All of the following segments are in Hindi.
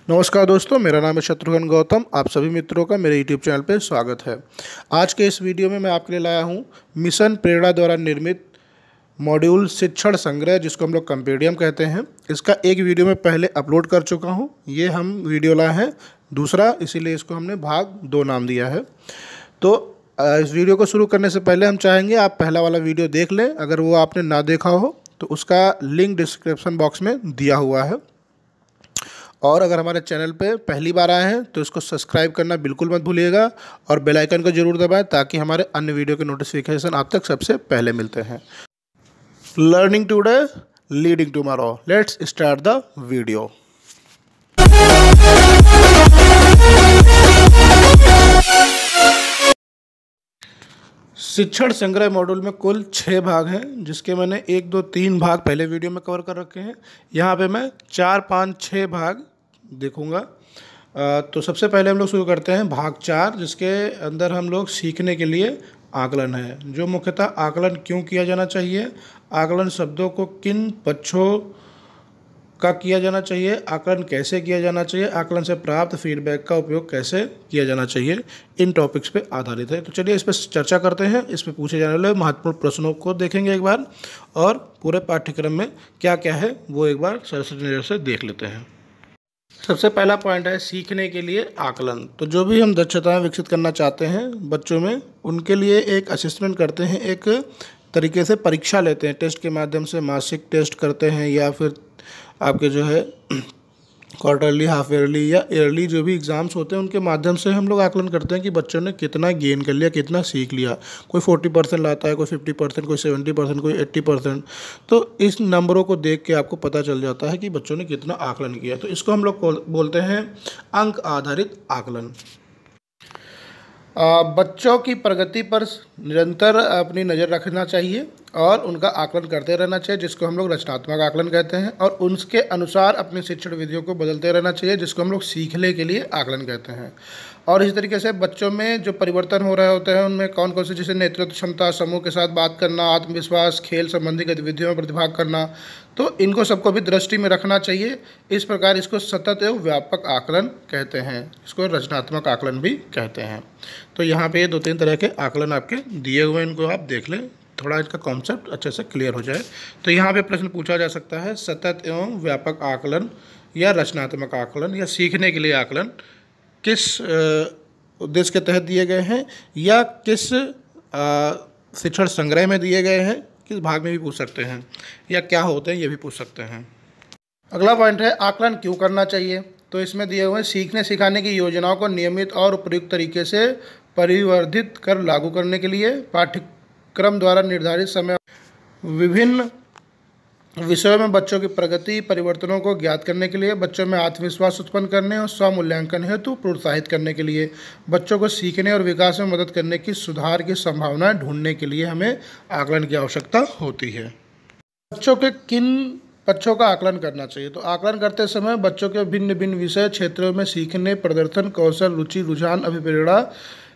नमस्कार दोस्तों, मेरा नाम है शत्रुघ्न गौतम। आप सभी मित्रों का मेरे YouTube चैनल पर स्वागत है। आज के इस वीडियो में मैं आपके लिए लाया हूं मिशन प्रेरणा द्वारा निर्मित मॉड्यूल शिक्षण संग्रह, जिसको हम लोग कंपेडियम कहते हैं। इसका एक वीडियो में पहले अपलोड कर चुका हूं। ये हम वीडियो लाए हैं दूसरा, इसीलिए इसको हमने भाग 2 नाम दिया है। तो इस वीडियो को शुरू करने से पहले हम चाहेंगे आप पहला वाला वीडियो देख लें। अगर वो आपने ना देखा हो तो उसका लिंक डिस्क्रिप्शन बॉक्स में दिया हुआ है। और अगर हमारे चैनल पे पहली बार आए हैं तो इसको सब्सक्राइब करना बिल्कुल मत भूलिएगा और बेल आइकन को जरूर दबाएं, ताकि हमारे अन्य वीडियो के नोटिफिकेशन आप तक सबसे पहले मिलते हैं। Learning today, leading tomorrow. Let's start the video. शिक्षण संग्रह मॉड्यूल में कुल 6 भाग हैं, जिसके मैंने 1, 2, 3 भाग पहले वीडियो में कवर कर रखे हैं। यहाँ पे मैं 4, 5, 6 भाग देखूँगा। तो सबसे पहले हम लोग शुरू करते हैं भाग 4, जिसके अंदर हम लोग सीखने के लिए आकलन है। जो मुख्यतः आकलन क्यों किया जाना चाहिए, आकलन शब्दों को किन पक्षों का किया जाना चाहिए, आकलन कैसे किया जाना चाहिए, आकलन से प्राप्त फीडबैक का उपयोग कैसे किया जाना चाहिए, इन टॉपिक्स पे आधारित है। तो चलिए इस पर चर्चा करते हैं। इस पर पूछे जाने वाले महत्वपूर्ण प्रश्नों को देखेंगे एक बार, और पूरे पाठ्यक्रम में क्या क्या है वो एक बार सरसरी नज़र से देख लेते हैं। सबसे पहला पॉइंट है सीखने के लिए आकलन। तो जो भी हम दक्षताएँ विकसित करना चाहते हैं बच्चों में, उनके लिए एक असेसमेंट करते हैं, एक तरीके से परीक्षा लेते हैं। टेस्ट के माध्यम से मासिक टेस्ट करते हैं, या फिर आपके जो है क्वार्टरली, हाफ ईयरली या ईयरली जो भी एग्ज़ाम्स होते हैं, उनके माध्यम से हम लोग आकलन करते हैं कि बच्चों ने कितना गेन कर लिया, कितना सीख लिया। कोई 40% लाता है, कोई 50%, कोई 70%, कोई 80%। तो इस नंबरों को देख के आपको पता चल जाता है कि बच्चों ने कितना आकलन किया। तो इसको हम लोग बोलते हैं अंक आधारित आकलन। बच्चों की प्रगति पर निरंतर अपनी नज़र रखना चाहिए और उनका आकलन करते रहना चाहिए, जिसको हम लोग रचनात्मक आकलन कहते हैं। और उसके अनुसार अपनी शिक्षण विधियों को बदलते रहना चाहिए, जिसको हम लोग सीखने के लिए आकलन कहते हैं। और इस तरीके से बच्चों में जो परिवर्तन हो रहे होते हैं, उनमें कौन कौन से, जैसे नेतृत्व क्षमता, समूह के साथ बात करना, आत्मविश्वास, खेल संबंधी गतिविधियों में प्रतिभाग करना, तो इनको सबको भी दृष्टि में रखना चाहिए। इस प्रकार इसको सतत एवं व्यापक आकलन कहते हैं, इसको रचनात्मक आकलन भी कहते हैं। तो यहाँ पे 2-3 तरह के आकलन आपके दिए हुए हैं, इनको आप देख लें, थोड़ा इसका कॉन्सेप्ट अच्छे से क्लियर हो जाए। तो यहाँ पे प्रश्न पूछा जा सकता है, सतत एवं व्यापक आकलन या रचनात्मक आकलन या सीखने के लिए आकलन किस उद्देश्य के तहत दिए गए हैं, या किस शिक्षण संग्रह में दिए गए हैं, किस भाग में भी पूछ सकते हैं, या क्या होते हैं ये भी पूछ सकते हैं। अगला पॉइंट है आकलन क्यों करना चाहिए। तो इसमें दिए हुए सीखने सिखाने की योजनाओं को नियमित और उपयुक्त तरीके से परिवर्धित कर लागू करने के लिए, पाठ्यक्रम द्वारा निर्धारित समय विभिन्न विषयों में बच्चों की प्रगति परिवर्तनों को ज्ञात करने के लिए, बच्चों में आत्मविश्वास उत्पन्न करने और स्वमूल्यांकन हेतु प्रोत्साहित करने के लिए, बच्चों को सीखने और विकास में मदद करने की सुधार की संभावनाएं ढूंढने के लिए हमें आकलन की आवश्यकता होती है। बच्चों के किन पक्षों का आकलन करना चाहिए। तो आकलन करते समय बच्चों के भिन्न भिन्न विषय क्षेत्रों में सीखने, प्रदर्शन, कौशल, रुचि, रुझान, अभिप्रेरणा,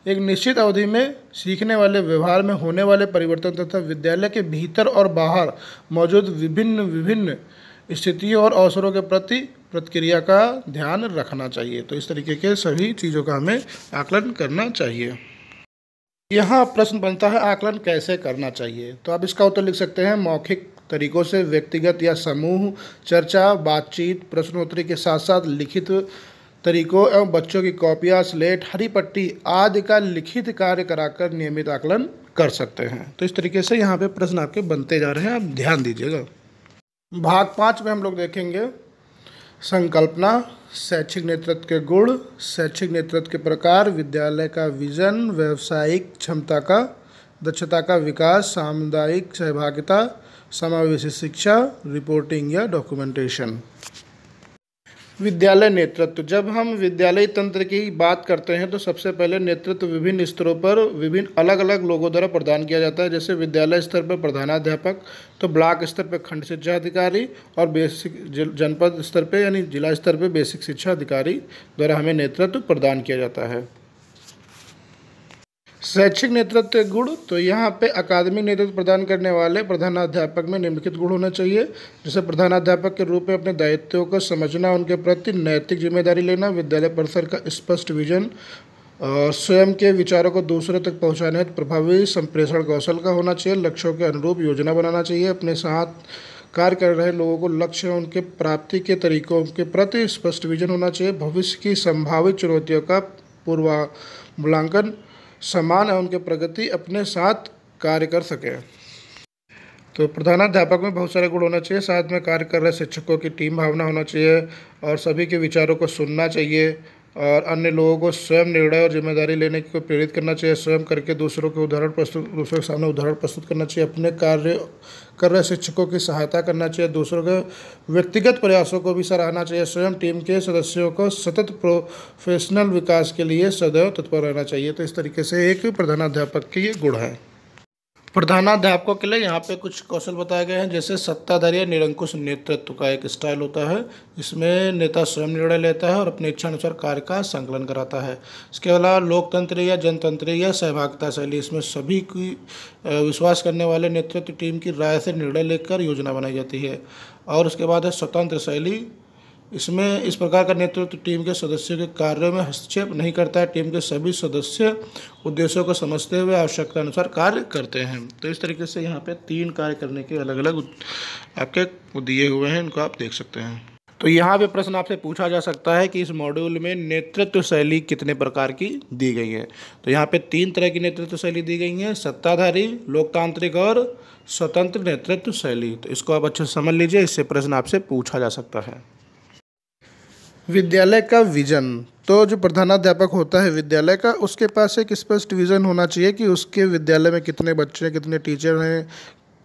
एक निश्चित अवधि में सीखने वाले व्यवहार में होने वाले परिवर्तन तथा विद्यालय के भीतर और बाहर मौजूद विभिन्न स्थितियों और अवसरों के प्रति प्रतिक्रिया का ध्यान रखना चाहिए। तो इस तरीके के सभी चीज़ों का हमें आकलन करना चाहिए। यहाँ प्रश्न बनता है आकलन कैसे करना चाहिए। तो आप इसका उत्तर लिख सकते हैं मौखिक तरीकों से, व्यक्तिगत या समूह चर्चा, बातचीत, प्रश्नोत्तरी के साथ साथ लिखित तरीकों एवं बच्चों की कॉपियाँ, स्लेट, हरी पट्टी आदि का लिखित कार्य कराकर नियमित आकलन कर सकते हैं। तो इस तरीके से यहाँ पे प्रश्न आपके बनते जा रहे हैं, आप ध्यान दीजिएगा। भाग 5 में हम लोग देखेंगे संकल्पना, शैक्षिक नेतृत्व के गुण, शैक्षिक नेतृत्व के प्रकार, विद्यालय का विजन, व्यावसायिक क्षमता का, दक्षता का विकास, सामुदायिक सहभागिता, समावेशी शिक्षा, रिपोर्टिंग या डॉक्यूमेंटेशन। विद्यालय नेतृत्व। जब हम विद्यालय तंत्र की बात करते हैं तो सबसे पहले नेतृत्व विभिन्न स्तरों पर विभिन्न अलग अलग लोगों द्वारा प्रदान किया जाता है। जैसे विद्यालय स्तर पर प्रधानाध्यापक, तो ब्लॉक स्तर पर खंड शिक्षा अधिकारी, और बेसिक जनपद स्तर पर यानी जिला स्तर पर बेसिक शिक्षा अधिकारी द्वारा हमें नेतृत्व प्रदान किया जाता है। शैक्षिक नेतृत्व के गुण, तो यहाँ पे अकादमिक नेतृत्व प्रदान करने वाले प्रधानाध्यापक में निम्नलिखित गुण होने चाहिए। जैसे प्रधानाध्यापक के रूप में अपने दायित्वों को समझना, उनके प्रति नैतिक जिम्मेदारी लेना, विद्यालय परिसर का स्पष्ट विजन और स्वयं के विचारों को दूसरे तक पहुँचाने हेतु प्रभावी संप्रेषण कौशल का होना चाहिए, लक्ष्यों के अनुरूप योजना बनाना चाहिए, अपने साथ कार्य कर रहे लोगों को लक्ष्य और उनके प्राप्ति के तरीकों के प्रति स्पष्ट विजन होना चाहिए, भविष्य की संभावित चुनौतियों का पूर्वावलोकन, समान है उनके प्रगति अपने साथ कार्य कर सके। तो प्रधानाध्यापक में बहुत सारे गुण होना चाहिए। साथ में कार्य कर रहे शिक्षकों की टीम भावना होना चाहिए और सभी के विचारों को सुनना चाहिए और अन्य लोगों को स्वयं निर्णय और जिम्मेदारी लेने को प्रेरित करना चाहिए, स्वयं करके दूसरों के सामने उदाहरण प्रस्तुत करना चाहिए, अपने कार्य कर रहे शिक्षकों की सहायता करना चाहिए, दूसरों के व्यक्तिगत प्रयासों को भी सराहना चाहिए, स्वयं टीम के सदस्यों को सतत प्रोफेशनल विकास के लिए सदैव तत्पर रहना चाहिए। तो इस तरीके से एक प्रधानाध्यापक के ये गुण है। प्रधानाध्यापकों के लिए यहाँ पे कुछ कौशल बताए गए हैं। जैसे सत्ताधारी या निरंकुश नेतृत्व का एक स्टाइल होता है, इसमें नेता स्वयं निर्णय लेता है और अपने इच्छानुसार कार्य का संकलन कराता है। इसके अलावा लोकतंत्र या जनतंत्र या सहभागिता शैली, इसमें सभी की विश्वास करने वाले नेतृत्व टीम की राय से निर्णय लेकर योजना बनाई जाती है। और उसके बाद है स्वतंत्र शैली, इसमें इस प्रकार का नेतृत्व टीम के सदस्यों के कार्यों में हस्तक्षेप नहीं करता है, टीम के सभी सदस्य उद्देश्यों को समझते हुए आवश्यकता अनुसार कार्य करते हैं। तो इस तरीके से यहाँ पे 3 कार्य करने के अलग अलग आपके दिए हुए हैं, इनको आप देख सकते हैं। तो यहाँ पे प्रश्न आपसे पूछा जा सकता है कि इस मॉड्यूल में नेतृत्व शैली कितने प्रकार की दी गई है। तो यहाँ पे 3 तरह की नेतृत्व शैली दी गई है, सत्ताधारी, लोकतांत्रिक और स्वतंत्र नेतृत्व शैली। तो इसको आप अच्छे से समझ लीजिए, इससे प्रश्न आपसे पूछा जा सकता है। विद्यालय का विजन, तो जो प्रधानाध्यापक होता है विद्यालय का, उसके पास एक स्पष्ट विजन होना चाहिए कि उसके विद्यालय में कितने बच्चे, कितने टीचर हैं,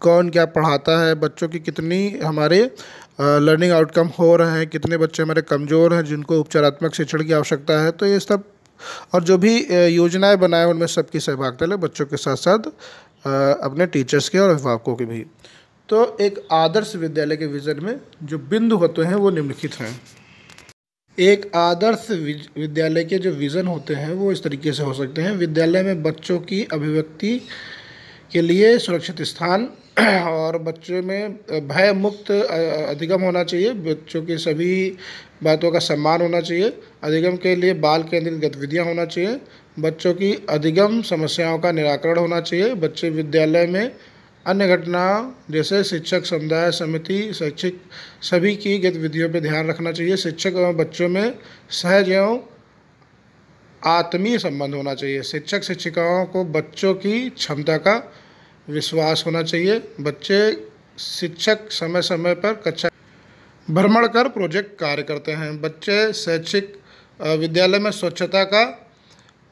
कौन क्या पढ़ाता है, बच्चों की कितनी हमारे लर्निंग आउटकम हो रहे हैं, कितने बच्चे हमारे कमज़ोर हैं जिनको उपचारात्मक शिक्षण की आवश्यकता है। तो ये सब और जो भी योजनाएं बनाए उनमें सबकी सहभागिता ले, बच्चों के साथ साथ अपने टीचर्स के और अभिभावकों के भी। तो एक आदर्श विद्यालय के विजन में जो बिंदु होते हैं वो निम्नलिखित हैं। एक आदर्श विद्यालय के जो विज़न होते हैं वो इस तरीके से हो सकते हैं। विद्यालय में बच्चों की अभिव्यक्ति के लिए सुरक्षित स्थान और बच्चों में भय मुक्त अधिगम होना चाहिए, बच्चों की सभी बातों का सम्मान होना चाहिए, अधिगम के लिए बाल केंद्रित गतिविधियाँ होना चाहिए, बच्चों की अधिगम समस्याओं का निराकरण होना चाहिए, बच्चे विद्यालय में अन्य घटनाओं जैसे शिक्षक समुदाय समिति शैक्षिक सभी की गतिविधियों पर ध्यान रखना चाहिए, शिक्षक एवं बच्चों में सहज एवं आत्मीय संबंध होना चाहिए, शिक्षक शिक्षिकाओं को बच्चों की क्षमता का विश्वास होना चाहिए, बच्चे शिक्षक समय समय पर कक्षा भ्रमण कर प्रोजेक्ट कार्य करते हैं, बच्चे शैक्षिक विद्यालय में स्वच्छता का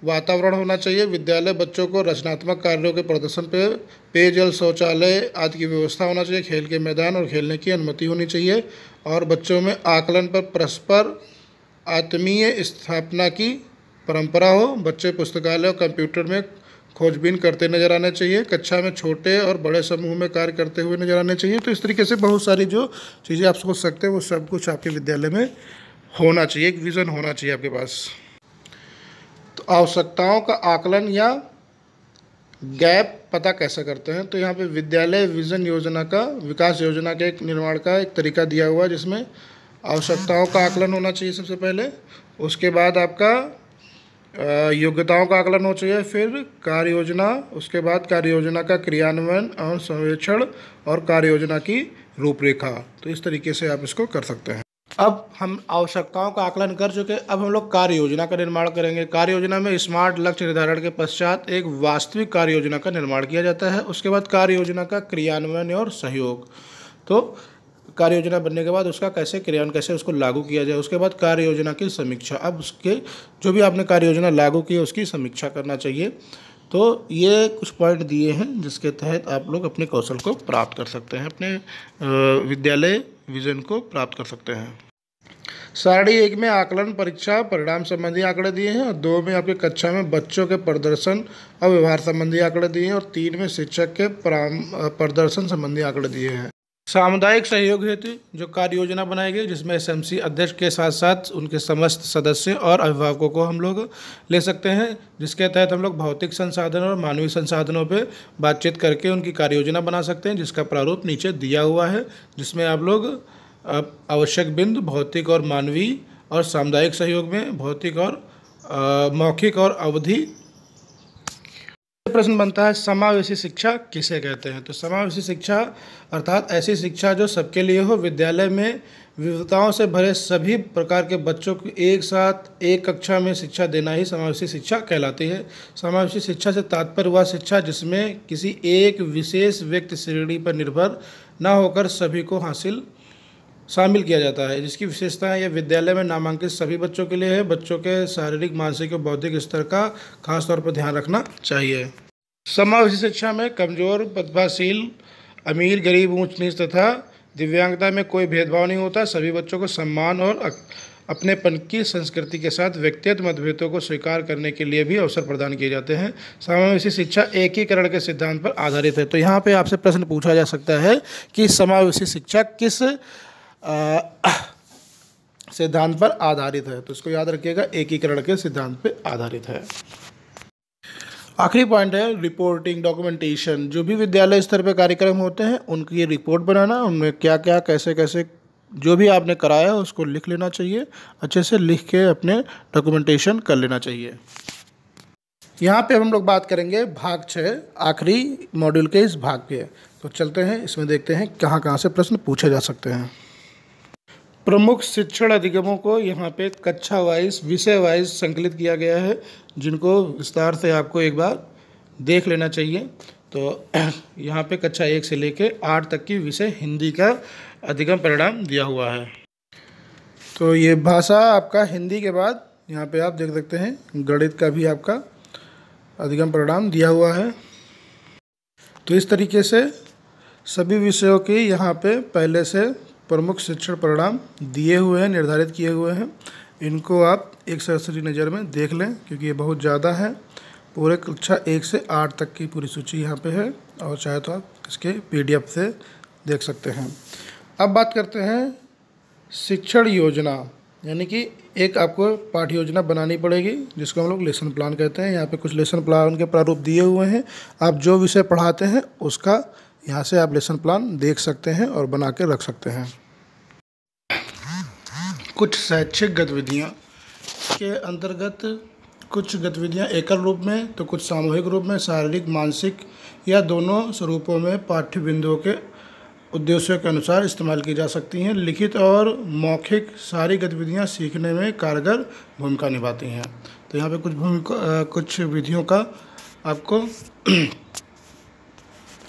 वातावरण होना चाहिए, विद्यालय बच्चों को रचनात्मक कार्यों के प्रदर्शन पे पेयजल शौचालय आदि की व्यवस्था होना चाहिए, खेल के मैदान और खेलने की अनुमति होनी चाहिए और बच्चों में आकलन पर परस्पर आत्मीय स्थापना की परंपरा हो, बच्चे पुस्तकालय और कंप्यूटर में खोजबीन करते नजर आने चाहिए, कक्षा में छोटे और बड़े समूह में कार्य करते हुए नजर आने चाहिए। तो इस तरीके से बहुत सारी जो चीज़ें आप सोच सकते हैं वो सब कुछ आपके विद्यालय में होना चाहिए, एक विज़न होना चाहिए आपके पास। तो आवश्यकताओं का आकलन या गैप पता कैसे करते हैं, तो यहाँ पे विद्यालय विज़न योजना का विकास योजना के एक निर्माण का एक तरीका दिया हुआ है जिसमें आवश्यकताओं का आकलन होना चाहिए सबसे पहले, उसके बाद आपका योग्यताओं का आकलन होना चाहिए, फिर कार्य योजना, उसके बाद कार्य योजना का क्रियान्वयन और सर्वेक्षण और कार्य योजना की रूपरेखा। तो इस तरीके से आप इसको कर सकते हैं। अब हम आवश्यकताओं का आकलन कर चुके, अब हम लोग कार्य योजना का निर्माण करेंगे। कार्य योजना में स्मार्ट लक्ष्य निर्धारण के पश्चात एक वास्तविक कार्य योजना का निर्माण किया जाता है, उसके बाद कार्य योजना का क्रियान्वयन और सहयोग। तो कार्य योजना बनने के बाद उसका कैसे क्रियान्वयन, कैसे उसको लागू किया जाए, उसके बाद कार्य योजना की समीक्षा। अब उसके जो भी आपने कार्य योजना लागू की है उसकी समीक्षा करना चाहिए। तो ये कुछ पॉइंट दिए हैं जिसके तहत आप लोग अपने कौशल को प्राप्त कर सकते हैं, अपने विद्यालय विजन को प्राप्त कर सकते हैं। सारणी 1 में आकलन परीक्षा परिणाम संबंधी आंकड़े दिए हैं और 2 में आपके कक्षा में बच्चों के प्रदर्शन और व्यवहार संबंधी आंकड़े दिए हैं और 3 में शिक्षक के प्रदर्शन संबंधी आंकड़े दिए हैं। सामुदायिक सहयोग हेतु जो कार्य योजना बनाई गई, जिसमें एसएमसी अध्यक्ष के साथ साथ उनके समस्त सदस्य और अभिभावकों को हम लोग ले सकते हैं, जिसके तहत हम लोग भौतिक संसाधन और मानवीय संसाधनों पे बातचीत करके उनकी कार्य योजना बना सकते हैं, जिसका प्रारूप नीचे दिया हुआ है, जिसमें आप लोग आवश्यक बिंदु भौतिक और मानवीय और सामुदायिक सहयोग में भौतिक और मौखिक और अवधि। प्रश्न बनता है समावेशी शिक्षा किसे कहते हैं? तो समावेशी शिक्षा अर्थात ऐसी शिक्षा जो सबके लिए हो। विद्यालय में विविधताओं से भरे सभी प्रकार के बच्चों को एक साथ एक कक्षा में शिक्षा देना ही समावेशी शिक्षा कहलाती है। समावेशी शिक्षा से तात्पर्य वह शिक्षा जिसमें किसी एक विशेष व्यक्ति श्रेणी पर निर्भर न होकर सभी को शामिल किया जाता है, जिसकी विशेषताएं यह विद्यालय में नामांकित सभी बच्चों के लिए है। बच्चों के शारीरिक, मानसिक और बौद्धिक स्तर का खास तौर पर ध्यान रखना चाहिए। समावेशी शिक्षा में कमजोर, प्रतिभाशील, अमीर, गरीब, ऊंच नीच तथा दिव्यांगता में कोई भेदभाव नहीं होता। सभी बच्चों को सम्मान और अपनेपन की संस्कृति के साथ व्यक्तिगत मतभेदों को स्वीकार करने के लिए भी अवसर प्रदान किए जाते हैं। समावेशी शिक्षा एकीकरण के सिद्धांत पर आधारित है। तो यहाँ पे आपसे प्रश्न पूछा जा सकता है कि समावेशी शिक्षा किस सिद्धांत पर आधारित है? तो इसको याद रखिएगा, एकीकरण के सिद्धांत पर आधारित है। आखिरी पॉइंट है रिपोर्टिंग, डॉक्यूमेंटेशन। जो भी विद्यालय स्तर पर कार्यक्रम होते हैं उनकी रिपोर्ट बनाना, उनमें क्या क्या कैसे कैसे जो भी आपने कराया उसको लिख लेना चाहिए, अच्छे से लिख के अपने डॉक्यूमेंटेशन कर लेना चाहिए। यहाँ पे हम लोग बात करेंगे भाग 6, आखिरी मॉड्यूल के इस भाग के। तो चलते हैं, इसमें देखते हैं कहाँ कहाँ से प्रश्न पूछे जा सकते हैं। प्रमुख शिक्षण अधिगमों को यहाँ पे कक्षा वाइज, विषय वाइज संकलित किया गया है, जिनको विस्तार से आपको एक बार देख लेना चाहिए। तो यहाँ पे कक्षा 1 से लेके 8 तक की विषय हिंदी का अधिगम परिणाम दिया हुआ है। तो ये भाषा आपका हिंदी के बाद यहाँ पे आप देख सकते हैं गणित का भी आपका अधिगम परिणाम दिया हुआ है। तो इस तरीके से सभी विषयों की यहाँ पे पहले से प्रमुख शिक्षण परिणाम दिए हुए हैं, निर्धारित किए हुए हैं। इनको आप एक सरसरी नज़र में देख लें, क्योंकि ये बहुत ज़्यादा है। पूरे कक्षा 1 से 8 तक की पूरी सूची यहाँ पे है, और चाहे तो आप इसके PDF से देख सकते हैं। अब बात करते हैं शिक्षण योजना, यानी कि एक आपको पाठ्य योजना बनानी पड़ेगी, जिसको हम लोग लेसन प्लान कहते हैं। यहाँ पे कुछ लेसन प्लान के प्रारूप दिए हुए हैं। आप जो विषय पढ़ाते हैं उसका यहाँ से आप लेसन प्लान देख सकते हैं और बना के रख सकते हैं। कुछ शैक्षिक गतिविधियाँ के अंतर्गत कुछ गतिविधियाँ एकल रूप में तो कुछ सामूहिक रूप में, शारीरिक, मानसिक या दोनों स्वरूपों में पाठ्य बिंदुओं के उद्देश्यों के अनुसार इस्तेमाल की जा सकती हैं। लिखित और मौखिक सारी गतिविधियाँ सीखने में कारगर भूमिका निभाती हैं। तो यहाँ पे कुछ विधियों का आपको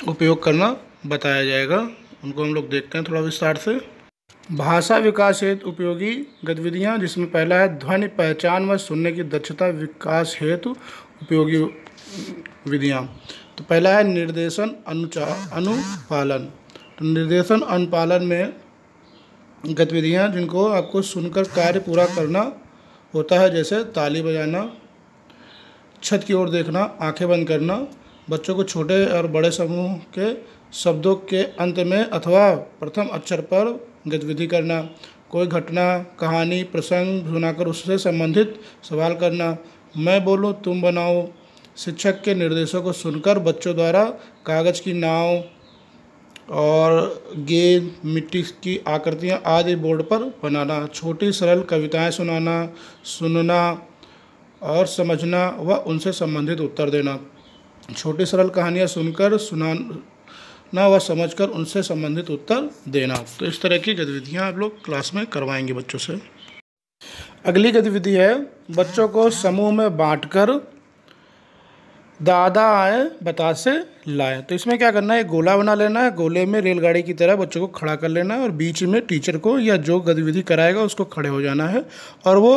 उपयोग करना बताया जाएगा, उनको हम लोग देखते हैं थोड़ा विस्तार से। भाषा विकास हेतु उपयोगी गतिविधियाँ, जिसमें पहला है ध्वनि पहचान व सुनने की दक्षता विकास हेतु उपयोगी विधियाँ। तो पहला है निर्देशन अनुपालन। तो निर्देशन अनुपालन में गतिविधियाँ जिनको आपको सुनकर कार्य पूरा करना होता है, जैसे ताली बजाना, छत की ओर देखना, आंखें बंद करना, बच्चों को छोटे और बड़े समूह के शब्दों के अंत में अथवा प्रथम अक्षर पर गतिविधि करना, कोई घटना, कहानी, प्रसंग सुनाकर उससे संबंधित सवाल करना, मैं बोलूं तुम बनाओ, शिक्षक के निर्देशों को सुनकर बच्चों द्वारा कागज़ की नाव और गेंद, मिट्टी की आकृतियाँ आदि बोर्ड पर बनाना, छोटी सरल कविताएं सुनना और समझना व उनसे संबंधित उत्तर देना, छोटी सरल कहानियाँ सुनकर सुनाना व समझकर उनसे संबंधित उत्तर देना। तो इस तरह की गतिविधियाँ आप लोग क्लास में करवाएंगे बच्चों से। अगली गतिविधि है बच्चों को समूह में बांटकर दादा आए बतासे लाए। तो इसमें क्या करना है, एक गोला बना लेना है, गोले में रेलगाड़ी की तरह बच्चों को खड़ा कर लेना है और बीच में टीचर को या जो गतिविधि कराएगा उसको खड़े हो जाना है और वो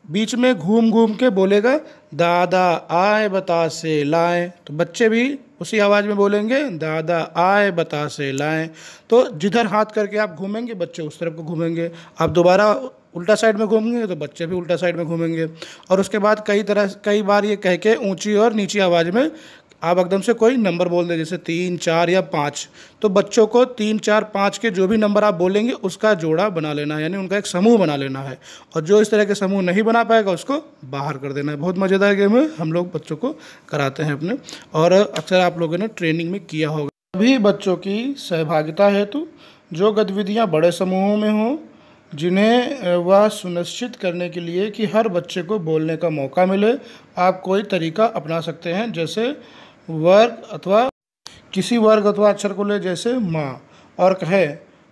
बीच में घूम घूम के बोलेगा दादा आए बतासे लाए। तो बच्चे भी उसी आवाज़ में बोलेंगे दादा आए बतासे लाए। तो जिधर हाथ करके आप घूमेंगे बच्चे उस तरफ को घूमेंगे, आप दोबारा उल्टा साइड में घूमेंगे तो बच्चे भी उल्टा साइड में घूमेंगे। और उसके बाद कई बार ये कह के ऊंची और नीची आवाज़ में आप एकदम से कोई नंबर बोल दें, जैसे 3, 4 या 5, तो बच्चों को 3, 4, 5 के जो भी नंबर आप बोलेंगे उसका जोड़ा बना लेना है, यानी उनका एक समूह बना लेना है। और जो इस तरह के समूह नहीं बना पाएगा उसको बाहर कर देना है। बहुत मज़ेदार गेम है, हम लोग बच्चों को कराते हैं अपने, और अक्सर आप लोगों ने ट्रेनिंग में किया होगा। सभी बच्चों की सहभागिता हेतु जो गतिविधियाँ बड़े समूहों में हों, जिन्हें वह सुनिश्चित करने के लिए कि हर बच्चे को बोलने का मौका मिले, आप कोई तरीका अपना सकते हैं। जैसे वर्ग अथवा किसी वर्ग अथवा अक्षर को ले, जैसे माँ, और कहे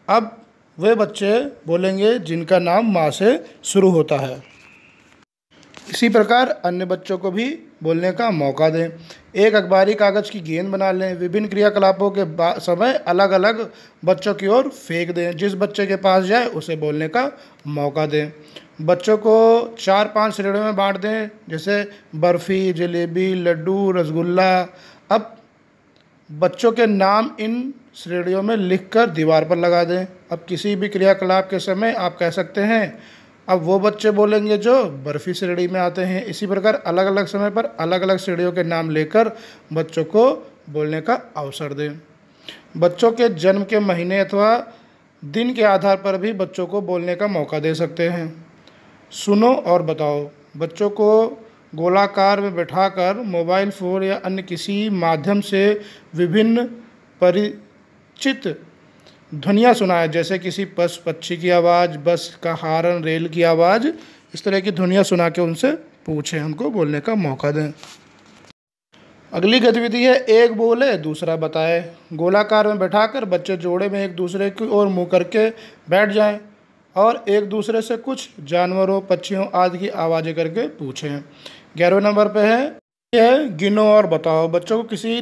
अब वे बच्चे बोलेंगे जिनका नाम माँ से शुरू होता है। इसी प्रकार अन्य बच्चों को भी बोलने का मौका दें। एक अखबारी कागज़ की गेंद बना लें, विभिन्न क्रियाकलापों के समय अलग अलग बच्चों की ओर फेंक दें, जिस बच्चे के पास जाए उसे बोलने का मौका दें। बच्चों को 4-5 श्रेणियों में बांट दें, जैसे बर्फ़ी, जलेबी, लड्डू, रसगुल्ला। अब बच्चों के नाम इन श्रेणियों में लिखकर दीवार पर लगा दें। अब किसी भी क्रियाकलाप के समय आप कह सकते हैं अब वो बच्चे बोलेंगे जो बर्फ़ी श्रेणी में आते हैं। इसी प्रकार अलग अलग समय पर अलग अलग श्रेणियों के नाम लेकर बच्चों को बोलने का अवसर दें। बच्चों के जन्म के महीने अथवा दिन के आधार पर भी बच्चों को बोलने का मौका दे सकते हैं। सुनो और बताओ, बच्चों को गोलाकार में बैठाकर मोबाइल फ़ोन या अन्य किसी माध्यम से विभिन्न परिचित ध्वनियाँ सुनाएं, जैसे किसी पशु पक्षी की आवाज़, बस का हॉर्न, रेल की आवाज़। इस तरह की ध्वनियाँ सुना के उनसे पूछें, उनको बोलने का मौका दें। अगली गतिविधि है एक बोले दूसरा बताए। गोलाकार में बैठाकर बच्चे जोड़े में एक दूसरे की ओर मुँह करके बैठ जाएं और एक दूसरे से कुछ जानवरों, पक्षियों आदि की आवाज़ें करके पूछें। 11वें नंबर पे है यह गिनो और बताओ। बच्चों को किसी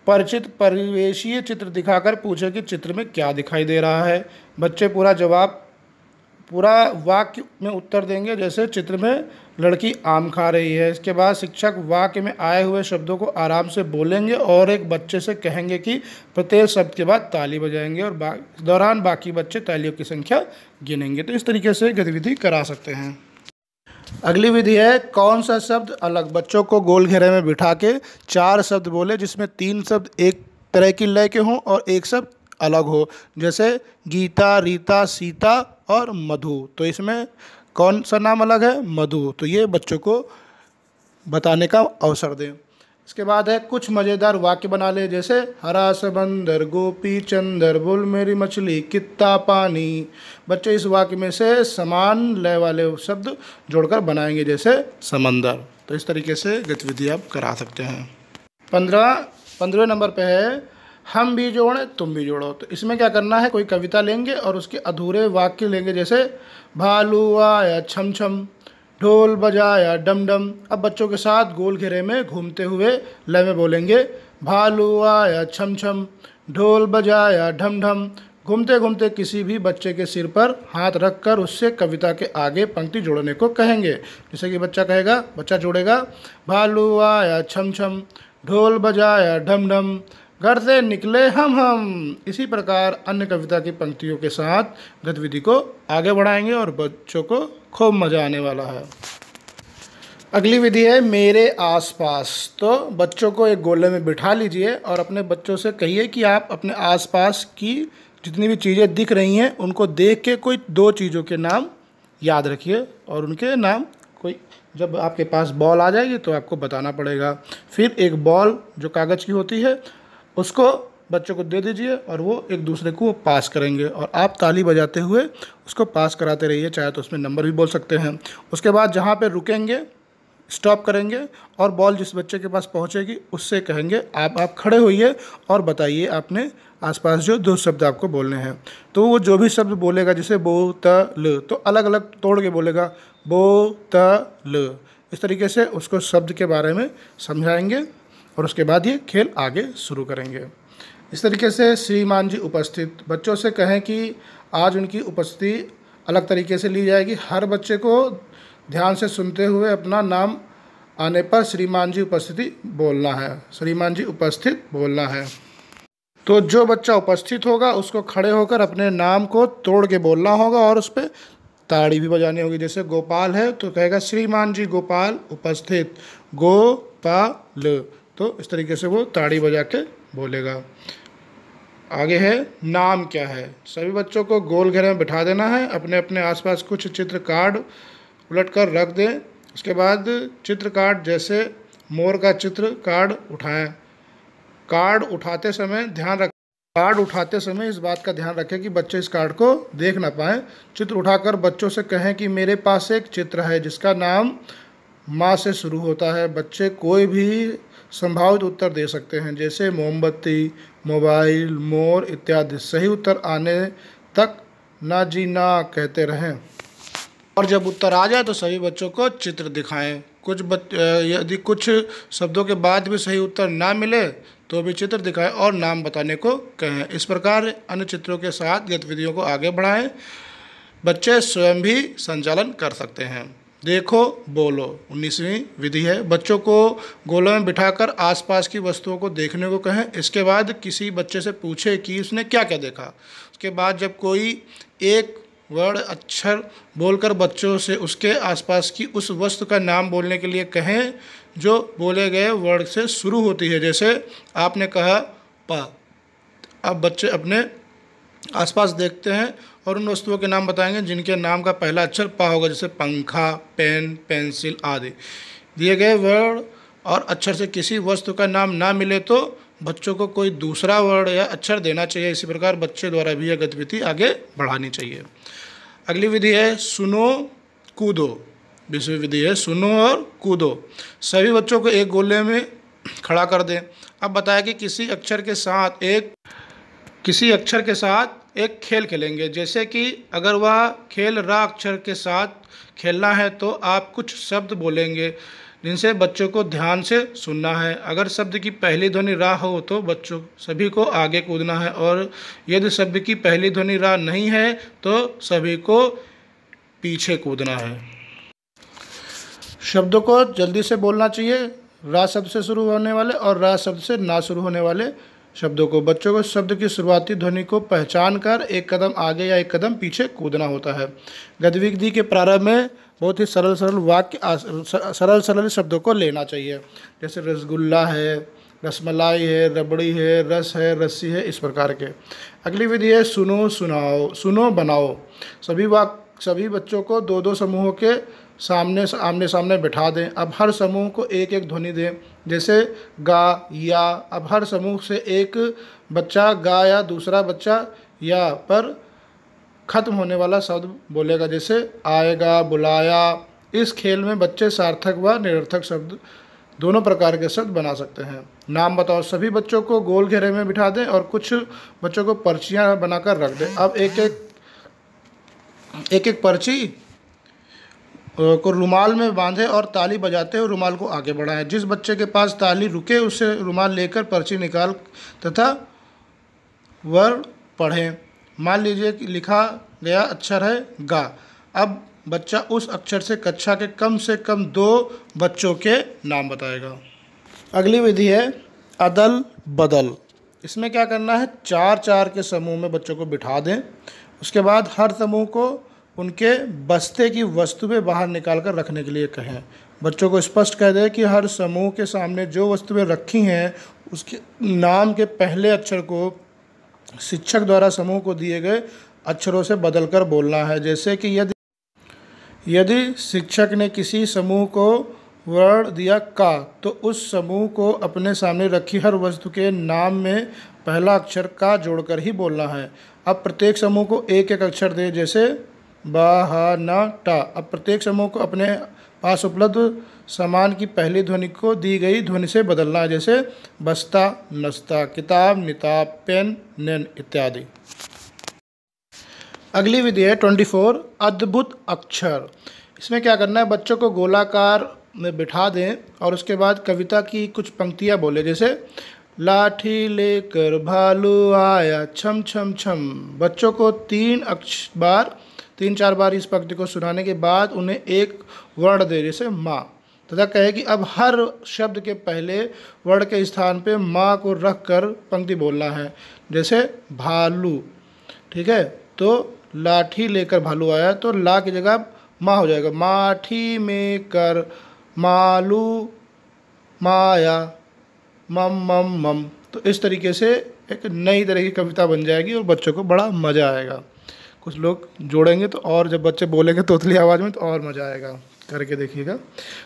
परिचित परिवेशीय चित्र दिखाकर पूछे कि चित्र में क्या दिखाई दे रहा है। बच्चे पूरा वाक्य में उत्तर देंगे, जैसे चित्र में लड़की आम खा रही है। इसके बाद शिक्षक वाक्य में आए हुए शब्दों को आराम से बोलेंगे और एक बच्चे से कहेंगे कि प्रत्येक शब्द के बाद ताली बजाएंगे और इस दौरान बाकी बच्चे तालियों की संख्या गिनेंगे। तो इस तरीके से गतिविधि करा सकते हैं। अगली विधि है कौन सा शब्द अलग। बच्चों को गोल घेरे में बिठा के 4 शब्द बोले, जिसमें 3 शब्द एक तरह की लय के हों और एक शब्द अलग हो, जैसे गीता, रीता, सीता और मधु। तो इसमें कौन सा नाम अलग है? मधु। तो ये बच्चों को बताने का अवसर दें। इसके बाद है कुछ मज़ेदार वाक्य बना ले, जैसे हरा समंदर, गोपी चंदर, बुल मेरी मछली, कित्ता पानी। बच्चे इस वाक्य में से समान लय वाले शब्द जोड़कर बनाएंगे, जैसे समंदर। तो इस तरीके से गतिविधि आप करा सकते हैं। 15वें नंबर पे है हम भी जोड़ें तुम भी जोड़ो। तो इसमें क्या करना है, कोई कविता लेंगे और उसके अधूरे वाक्य लेंगे, जैसे भालू आया छम छम, ढोल बजाया डम डम। अब बच्चों के साथ गोल घेरे में घूमते हुए लय में बोलेंगे भालू आया छम छम, ढोल बजाया ढम ढम। घूमते घूमते किसी भी बच्चे के सिर पर हाथ रखकर उससे कविता के आगे पंक्ति जोड़ने को कहेंगे। जैसे कि बच्चा जोड़ेगा भालू आया छम छम, ढोल बजाया ढम ढम, घर से निकले हम। इसी प्रकार अन्य कविता की पंक्तियों के साथ गतिविधि को आगे बढ़ाएंगे और बच्चों को खूब मज़ा आने वाला है। अगली विधि है मेरे आसपास। तो बच्चों को एक गोले में बिठा लीजिए और अपने बच्चों से कहिए कि आप अपने आसपास की जितनी भी चीज़ें दिख रही हैं उनको देख के कोई 2 चीज़ों के नाम याद रखिए और उनके नाम जब आपके पास बॉल आ जाएगी तो आपको बताना पड़ेगा। फिर एक बॉल जो कागज़ की होती है उसको बच्चों को दे दीजिए और वो एक दूसरे को पास करेंगे और आप ताली बजाते हुए उसको पास कराते रहिए, चाहे तो उसमें नंबर भी बोल सकते हैं। उसके बाद जहाँ पे रुकेंगे स्टॉप करेंगे और बॉल जिस बच्चे के पास पहुँचेगी उससे कहेंगे आप खड़े होइए और बताइए आपने आसपास जो 2 शब्द आपको बोलने हैं। तो वो जो भी शब्द बोलेगा, जैसे बोतल, तो अलग अलग तोड़ के बोलेगा बोतल। इस तरीके से उसको शब्द के बारे में समझाएंगे और उसके बाद ये खेल आगे शुरू करेंगे। इस तरीके से श्रीमान जी उपस्थित, बच्चों से कहें कि आज उनकी उपस्थिति अलग तरीके से ली जाएगी। हर बच्चे को ध्यान से सुनते हुए अपना नाम आने पर श्रीमान जी उपस्थिति बोलना है, श्रीमान जी उपस्थित बोलना है। तो जो बच्चा उपस्थित होगा उसको खड़े होकर अपने नाम को तोड़ के बोलना होगा और उस पर ताड़ी भी बजानी होगी। जैसे गोपाल है तो कहेगा श्रीमान जी गोपाल उपस्थित, गोपाल। तो इस तरीके से वो ताड़ी बजा के बोलेगा। आगे है नाम क्या है। सभी बच्चों को गोल घेरे में बिठा देना है। अपने अपने आसपास कुछ चित्र कार्ड उलट कर रख दें। उसके बाद चित्र कार्ड जैसे मोर का चित्र कार्ड उठाएं। कार्ड उठाते समय इस बात का ध्यान रखें कि बच्चे इस कार्ड को देख ना पाएं। चित्र उठाकर बच्चों से कहें कि मेरे पास एक चित्र है जिसका नाम माँ से शुरू होता है। बच्चे कोई भी संभावित उत्तर दे सकते हैं, जैसे मोमबत्ती, मोबाइल, मोर इत्यादि। सही उत्तर आने तक ना जी ना कहते रहें और जब उत्तर आ जाए तो सभी बच्चों को चित्र दिखाएं। यदि कुछ शब्दों के बाद भी सही उत्तर ना मिले तो भी चित्र दिखाएं और नाम बताने को कहें। इस प्रकार अन्य चित्रों के साथ गतिविधियों को आगे बढ़ाएं। बच्चे स्वयं भी संचालन कर सकते हैं। देखो बोलो 19वीं विधि है। बच्चों को गोलों में बिठाकर आसपास की वस्तुओं को देखने को कहें। इसके बाद किसी बच्चे से पूछे कि उसने क्या क्या देखा। उसके बाद जब कोई एक वर्ड अक्षर बोलकर बच्चों से उसके आसपास की उस वस्तु का नाम बोलने के लिए कहें जो बोले गए वर्ड से शुरू होती है। जैसे आपने कहा पा। अब बच्चे अपने आसपास देखते हैं और उन वस्तुओं के नाम बताएंगे जिनके नाम का पहला अक्षर पा होगा, जैसे पंखा, पेन, पेंसिल आदि। दिए गए वर्ड और अक्षर से किसी वस्तु का नाम ना मिले तो बच्चों को कोई दूसरा वर्ड या अक्षर देना चाहिए। इसी प्रकार बच्चे द्वारा भी यह गतिविधि आगे बढ़ानी चाहिए। अगली विधि है सुनो कूदो। 20वीं विधि है सुनो और कूदो। सभी बच्चों को एक गोले में खड़ा कर दें। अब बताया कि किसी अक्षर के साथ एक खेल खेलेंगे। जैसे कि अगर वह खेल रा अक्षर के साथ खेलना है तो आप कुछ शब्द बोलेंगे जिनसे बच्चों को ध्यान से सुनना है। अगर शब्द की पहली ध्वनि रा हो तो बच्चों सभी को आगे कूदना है और यदि शब्द की पहली ध्वनि रा नहीं है तो सभी को पीछे कूदना है। शब्दों को जल्दी से बोलना चाहिए। रा शब्द से शुरू होने वाले और रा शब्द से ना शुरू होने वाले शब्दों को। बच्चों को शब्द की शुरुआती ध्वनि को पहचान कर एक कदम आगे या एक कदम पीछे कूदना होता है। गतिविधि के प्रारंभ में बहुत ही सरल शब्दों को लेना चाहिए, जैसे रसगुल्ला है, रसमलाई है, रबड़ी है, रस है, रस्सी है, इस प्रकार के। अगली विधि है सुनो सुनाओ, सुनो बनाओ। सभी बच्चों को दो दो समूहों के आमने सामने बिठा दें। अब हर समूह को एक एक ध्वनि दें, जैसे गा या। अब हर समूह से एक बच्चा गा या दूसरा बच्चा या पर खत्म होने वाला शब्द बोलेगा, जैसे आएगा, बुलाया। इस खेल में बच्चे सार्थक व निरर्थक शब्द दोनों प्रकार के शब्द बना सकते हैं। नाम बताओ। सभी बच्चों को गोल घेरे में बिठा दें और कुछ बच्चों को पर्चियां बनाकर रख दें। अब एक एक पर्ची को रुमाल में बांधे और ताली बजाते हुए रुमाल को आगे बढ़ाएं। जिस बच्चे के पास ताली रुके उसे रुमाल लेकर पर्ची निकाल तथा वर्ड पढ़ें। मान लीजिए कि लिखा गया अक्षर है गा। अब बच्चा उस अक्षर से कक्षा के कम से कम 2 बच्चों के नाम बताएगा। अगली विधि है अदल बदल। इसमें क्या करना है, 4-4 के समूह में बच्चों को बिठा दें। उसके बाद हर समूह को उनके बस्ते की वस्तुएं बाहर निकाल कर रखने के लिए कहें। बच्चों को स्पष्ट कह दें कि हर समूह के सामने जो वस्तुएं रखी हैं उसके नाम के पहले अक्षर को शिक्षक द्वारा समूह को दिए गए अक्षरों से बदलकर बोलना है। जैसे कि यदि शिक्षक ने किसी समूह को वर्ड दिया का, तो उस समूह को अपने सामने रखी हर वस्तु के नाम में पहला अक्षर का जोड़कर ही बोलना है। अब प्रत्येक समूह को एक एक अक्षर दे, जैसे बा, हा, ना, टा। अब प्रत्येक समूह को अपने पास उपलब्ध सामान की पहली ध्वनि को दी गई ध्वनि से बदलना है, जैसे बस्ता, नस्ता, किताब, निताब, पेन, नेन इत्यादि। अगली विधि है 24 अद्भुत अक्षर। इसमें क्या करना है, बच्चों को गोलाकार में बिठा दें और उसके बाद कविता की कुछ पंक्तियाँ बोले, जैसे लाठी लेकर भालू आया छम छम छम। बच्चों को 3-4 बार इस पंक्ति को सुनाने के बाद उन्हें एक वर्ण दे, जैसे माँ, तथा कहे कि अब हर शब्द के पहले वर्ण के स्थान पे माँ को रख कर पंक्ति बोलना है, जैसे भालू। ठीक है, तो लाठी लेकर भालू आया तो ला की जगह माँ हो जाएगा। माठी में कर मालू माया मम मम मम। तो इस तरीके से एक नई तरह की कविता बन जाएगी और बच्चों को बड़ा मज़ा आएगा। कुछ लोग जोड़ेंगे तो और जब बच्चे बोलेंगे तोतली आवाज़ में तो और मज़ा आएगा, करके देखिएगा।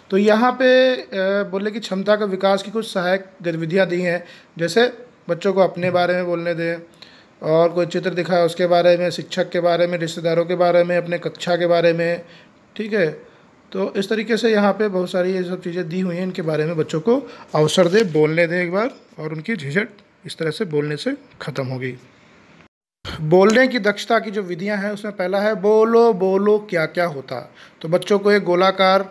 तो यहाँ पे बोलने की क्षमता का विकास की कुछ सहायक गतिविधियाँ दी हैं, जैसे बच्चों को अपने बारे में बोलने दें और कोई चित्र दिखाए उसके बारे में, शिक्षक के बारे में, रिश्तेदारों के बारे में, अपने कक्षा के बारे में, ठीक है। तो इस तरीके से यहाँ पे बहुत सारी ये सब चीज़ें दी हुई हैं, इनके बारे में बच्चों को अवसर दें, बोलने दें एक बार, और उनकी झिझक इस तरह से बोलने से ख़त्म होगी। बोलने की दक्षता की जो विधियां हैं उसमें पहला है बोलो बोलो क्या क्या होता। तो बच्चों को एक गोलाकार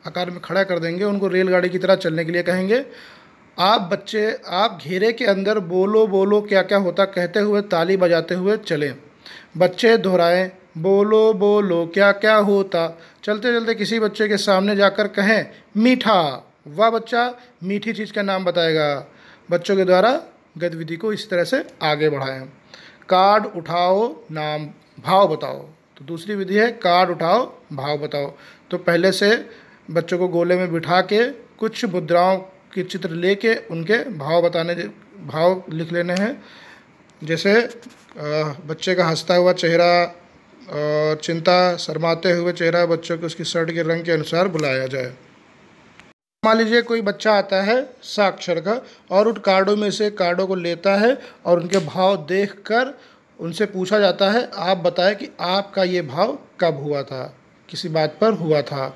आकार में खड़ा कर देंगे, उनको रेलगाड़ी की तरह चलने के लिए कहेंगे। आप घेरे के अंदर बोलो बोलो क्या क्या होता कहते हुए ताली बजाते हुए चलें। बच्चे दोहराएं बोलो बोलो क्या क्या होता। चलते चलते किसी बच्चे के सामने जाकर कहें मीठा। वह बच्चा मीठी चीज़ का नाम बताएगा। बच्चों के द्वारा गतिविधि को इस तरह से आगे बढ़ाएं। कार्ड उठाओ, नाम भाव बताओ। तो दूसरी विधि है कार्ड उठाओ भाव बताओ। तो पहले से बच्चों को गोले में बिठा के कुछ मुद्राओं के चित्र लेके उनके भाव लिख लेने हैं। जैसे बच्चे का हंसता हुआ चेहरा और चिंता शर्माते हुए चेहरा बच्चों को उसकी शर्ट के रंग के अनुसार बुलाया जाए। मान लीजिए कोई बच्चा आता है साक्षर का और उन कार्डों में से कार्डों को लेता है और उनके भाव देखकर उनसे पूछा जाता है आप बताएं कि आपका ये भाव कब हुआ था, किसी बात पर हुआ था,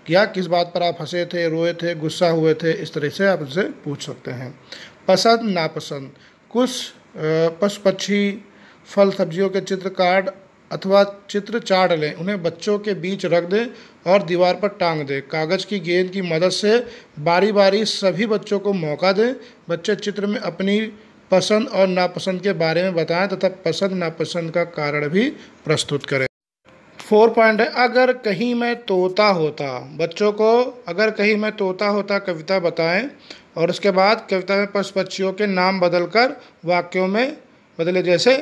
या किस बात पर आप हंसे थे, रोए थे, गुस्सा हुए थे। इस तरह से आप उनसे पूछ सकते हैं। पसंद नापसंद, कुछ पशु पक्षी फल सब्जियों के चित्र कार्ड अथवा चित्र चाट लें, उन्हें बच्चों के बीच रख दें और दीवार पर टांग दें। कागज़ की गेंद की मदद से बारी बारी सभी बच्चों को मौका दें। बच्चे चित्र में अपनी पसंद और नापसंद के बारे में बताएं तथा पसंद नापसंद का कारण भी प्रस्तुत करें। 4 पॉइंट है अगर कहीं मैं तोता होता। बच्चों को अगर कहीं मैं तोता होता कविता बताएं और उसके बाद कविता में पशु पक्षियों के नाम बदलकर वाक्यों में बदले। जैसे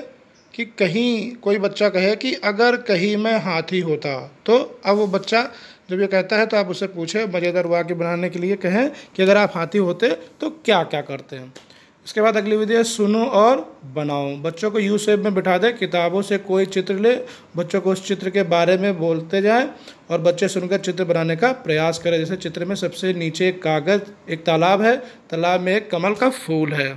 कि कहीं कोई बच्चा कहे कि अगर कहीं मैं हाथी होता, तो अब वो बच्चा जब ये कहता है तो आप उससे पूछें, मज़ेदार वाक्य बनाने के लिए कहें कि अगर आप हाथी होते तो क्या क्या करते हैं। इसके बाद अगली विधि है सुनो और बनाओ। बच्चों को यू शेप में बिठा दें, किताबों से कोई चित्र ले, बच्चों को उस चित्र के बारे में बोलते जाएं और बच्चे सुनकर चित्र बनाने का प्रयास करें। जैसे चित्र में सबसे नीचे एक कागज़, एक तालाब है, तालाब में एक कमल का फूल है,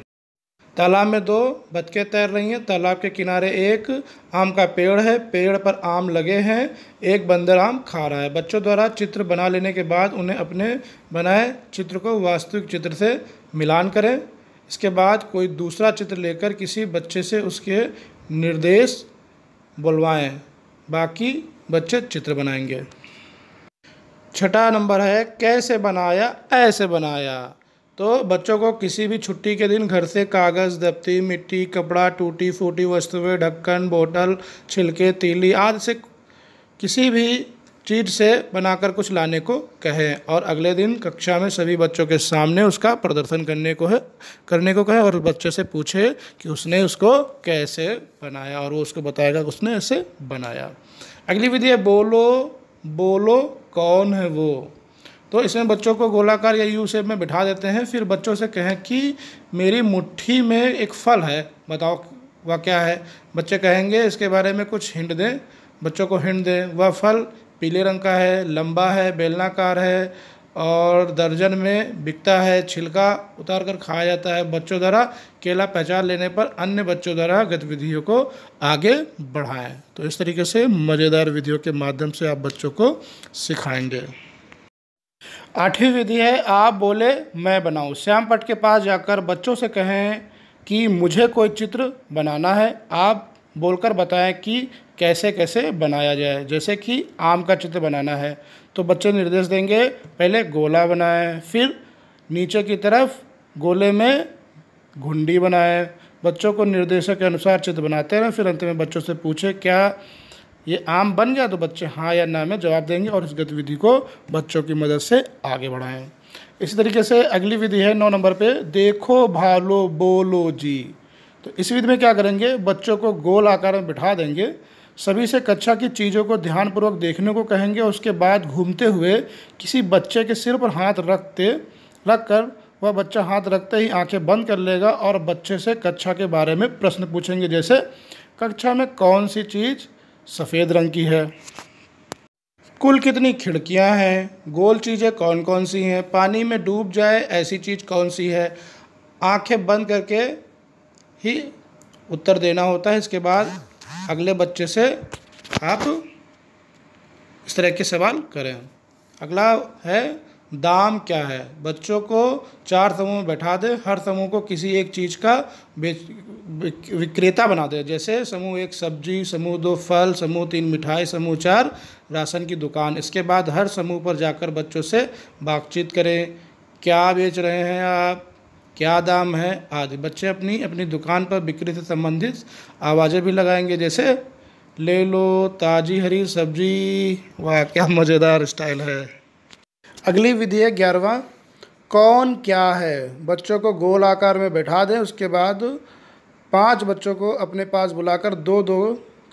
तालाब में 2 बतखें तैर रही हैं, तालाब के किनारे एक आम का पेड़ है, पेड़ पर आम लगे हैं, एक बंदर आम खा रहा है। बच्चों द्वारा चित्र बना लेने के बाद उन्हें अपने बनाए चित्र को वास्तविक चित्र से मिलान करें। इसके बाद कोई दूसरा चित्र लेकर किसी बच्चे से उसके निर्देश बुलवाएं, बाकी बच्चे चित्र बनाएंगे। 6वां नंबर है कैसे बनाया ऐसे बनाया। तो बच्चों को किसी भी छुट्टी के दिन घर से कागज़, दफ्ती, मिट्टी, कपड़ा, टूटी फूटी वस्तुएं, ढक्कन, बोतल, छिलके, तीली आदि से किसी भी चीज़ से बनाकर कुछ लाने को कहें और अगले दिन कक्षा में सभी बच्चों के सामने उसका प्रदर्शन करने को कहें और बच्चे से पूछे कि उसने उसको कैसे बनाया और वो उसको बताएगा कि उसने ऐसे बनाया। अगली विधि है बोलो बोलो कौन है वो। तो इसमें बच्चों को गोलाकार या यू शेप में बिठा देते हैं, फिर बच्चों से कहें कि मेरी मुट्ठी में एक फल है, बताओ वह क्या है। बच्चे कहेंगे इसके बारे में कुछ हिंट दें, बच्चों को हिंट दें। वह फल पीले रंग का है, लंबा है, बेलनाकार है और दर्जन में बिकता है, छिलका उतार कर खाया जाता है। बच्चों द्वारा केला पहचान लेने पर अन्य बच्चों द्वारा गतिविधियों को आगे बढ़ाएं। तो इस तरीके से मज़ेदार विधियों के माध्यम से आप बच्चों को सिखाएंगे। 8वीं विधि है आप बोले मैं बनाऊं। श्याम पट के पास जाकर बच्चों से कहें कि मुझे कोई चित्र बनाना है, आप बोलकर बताएं कि कैसे कैसे बनाया जाए। जैसे कि आम का चित्र बनाना है तो बच्चे निर्देश देंगे, पहले गोला बनाएं, फिर नीचे की तरफ गोले में घुंडी बनाएं। बच्चों को निर्देशों के अनुसार चित्र बनाते रहें, फिर अंत में बच्चों से पूछे क्या ये आम बन गया, तो बच्चे हाँ या ना में जवाब देंगे और इस गतिविधि को बच्चों की मदद से आगे बढ़ाएं। इसी तरीके से अगली विधि है 9 नंबर पे देखो भालो बोलो जी। तो इस विधि में क्या करेंगे, बच्चों को गोल आकार में बिठा देंगे, सभी से कक्षा की चीज़ों को ध्यानपूर्वक देखने को कहेंगे। उसके बाद घूमते हुए किसी बच्चे के सिर पर हाथ रखकर वह बच्चा हाथ रखते ही आंखें बंद कर लेगा और बच्चे से कक्षा के बारे में प्रश्न पूछेंगे, जैसे कक्षा में कौन सी चीज़ सफ़ेद रंग की है, कुल कितनी खिड़कियां हैं, गोल चीज़ें कौन कौन सी हैं, पानी में डूब जाए ऐसी चीज़ कौन सी है। आंखें बंद करके ही उत्तर देना होता है। इसके बाद अगले बच्चे से आप इस तरह के सवाल करें। अगला है दाम क्या है। बच्चों को 4 समूह में बैठा दें, हर समूह को किसी एक चीज़ का विक्रेता बना दें, जैसे समूह 1 सब्जी, समूह 2 फल, समूह 3 मिठाई, समूह 4 राशन की दुकान। इसके बाद हर समूह पर जाकर बच्चों से बातचीत करें, क्या बेच रहे हैं आप, क्या दाम है आदि। बच्चे अपनी अपनी दुकान पर बिक्री से संबंधित आवाज़ें भी लगाएंगे, जैसे ले लो ताज़ी हरी सब्जी। वाह क्या मज़ेदार स्टाइल है। अगली विधि है 11वां कौन क्या है। बच्चों को गोल आकार में बैठा दें, उसके बाद 5 बच्चों को अपने पास बुलाकर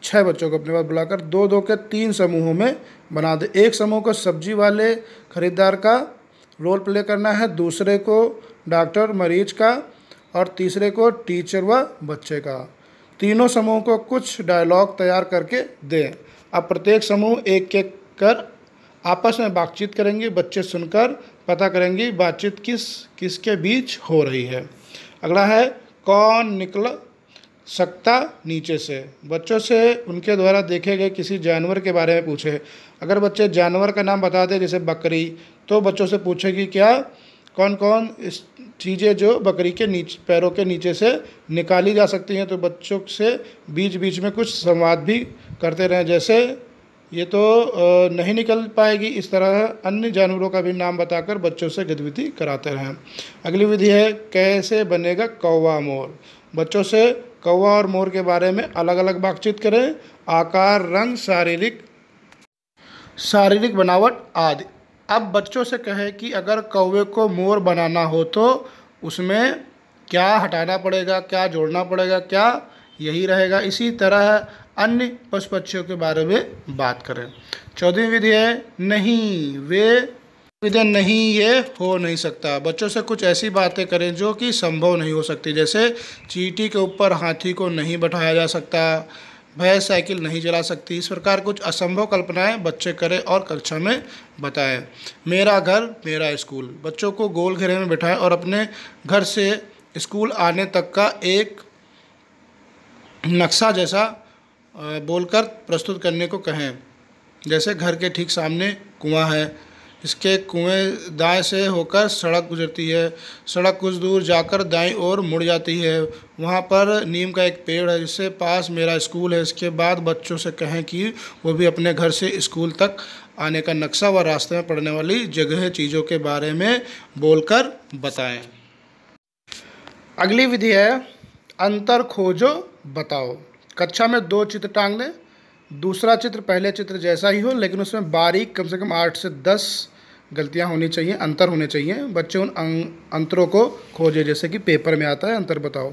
6 बच्चों को अपने पास बुलाकर 2-2 के 3 समूहों में बना दें। एक समूह को सब्जी वाले खरीदार का रोल प्ले करना है, दूसरे को डॉक्टर मरीज का और तीसरे को टीचर व बच्चे का। तीनों समूह को कुछ डायलॉग तैयार करके दें। अब प्रत्येक समूह एक एक कर आपस में बातचीत करेंगे, बच्चे सुनकर पता करेंगे बातचीत किसके बीच हो रही है। अगला है कौन निकल सकता नीचे से। बच्चों से उनके द्वारा देखे गए किसी जानवर के बारे में पूछे। अगर बच्चे जानवर का नाम बता दें, जैसे बकरी, तो बच्चों से पूछेगी क्या कौन कौन इस चीज़ें जो बकरी के नीचे पैरों के नीचे से निकाली जा सकती हैं। तो बच्चों से बीच बीच में कुछ संवाद भी करते रहें, जैसे ये तो नहीं निकल पाएगी। इस तरह अन्य जानवरों का भी नाम बताकर बच्चों से गतिविधि कराते रहें। अगली विधि है कैसे बनेगा कौवा मोर। बच्चों से कौवा और मोर के बारे में अलग अलग बातचीत करें, आकार, रंग, शारीरिक बनावट आदि। अब बच्चों से कहें कि अगर कौवे को मोर बनाना हो तो उसमें क्या हटाना पड़ेगा, क्या जोड़ना पड़ेगा, क्या यही रहेगा। इसी तरह अन्य पशु पक्षियों के बारे में बात करें। 14वीं विधि है नहीं ये हो नहीं सकता। बच्चों से कुछ ऐसी बातें करें जो कि संभव नहीं हो सकती, जैसे चींटी के ऊपर हाथी को नहीं बैठाया जा सकता, भैंस साइकिल नहीं चला सकती। इस प्रकार कुछ असंभव कल्पनाएं बच्चे करें और कक्षा में बताएं। मेरा घर मेरा स्कूल। बच्चों को गोल घेरे में बिठाएं और अपने घर से स्कूल आने तक का एक नक्शा जैसा बोलकर प्रस्तुत करने को कहें, जैसे घर के ठीक सामने कुआं है, इसके कुएं दाएं से होकर सड़क गुजरती है, सड़क कुछ दूर जाकर दाईं ओर मुड़ जाती है, वहाँ पर नीम का एक पेड़ है, जिससे पास मेरा स्कूल है। इसके बाद बच्चों से कहें कि वो भी अपने घर से स्कूल तक आने का नक्शा व रास्ते में पड़ने वाली जगह चीज़ों के बारे में बोलकर बताएं। अगली विधि है अंतर खोजो बताओ। कक्षा में 2 चित्र टांग दें, दूसरा चित्र पहले चित्र जैसा ही हो, लेकिन उसमें बारीक कम से कम 8 से 10 गलतियां होनी चाहिए, अंतर होने चाहिए। बच्चे उन अंतरों को खोजें, जैसे कि पेपर में आता है अंतर बताओ।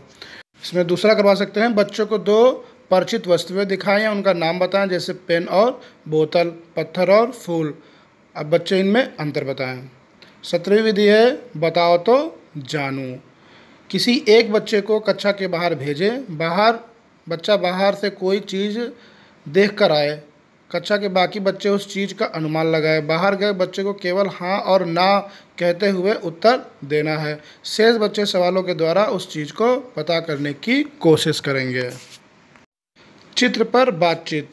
इसमें दूसरा करवा सकते हैं, बच्चों को 2 परिचित वस्तुएं दिखाएं, उनका नाम बताएं, जैसे पेन और बोतल, पत्थर और फूल। अब बच्चे इनमें अंतर बताएं। 17वीं विधि है बताओ तो जानूं। किसी एक बच्चे को कक्षा के बाहर भेजें, बच्चा बाहर से कोई चीज़ देख कर आए, कक्षा के बाकी बच्चे उस चीज़ का अनुमान लगाए। बाहर गए बच्चे को केवल हाँ और ना कहते हुए उत्तर देना है। शेष बच्चे सवालों के द्वारा उस चीज़ को पता करने की कोशिश करेंगे। चित्र पर बातचीत।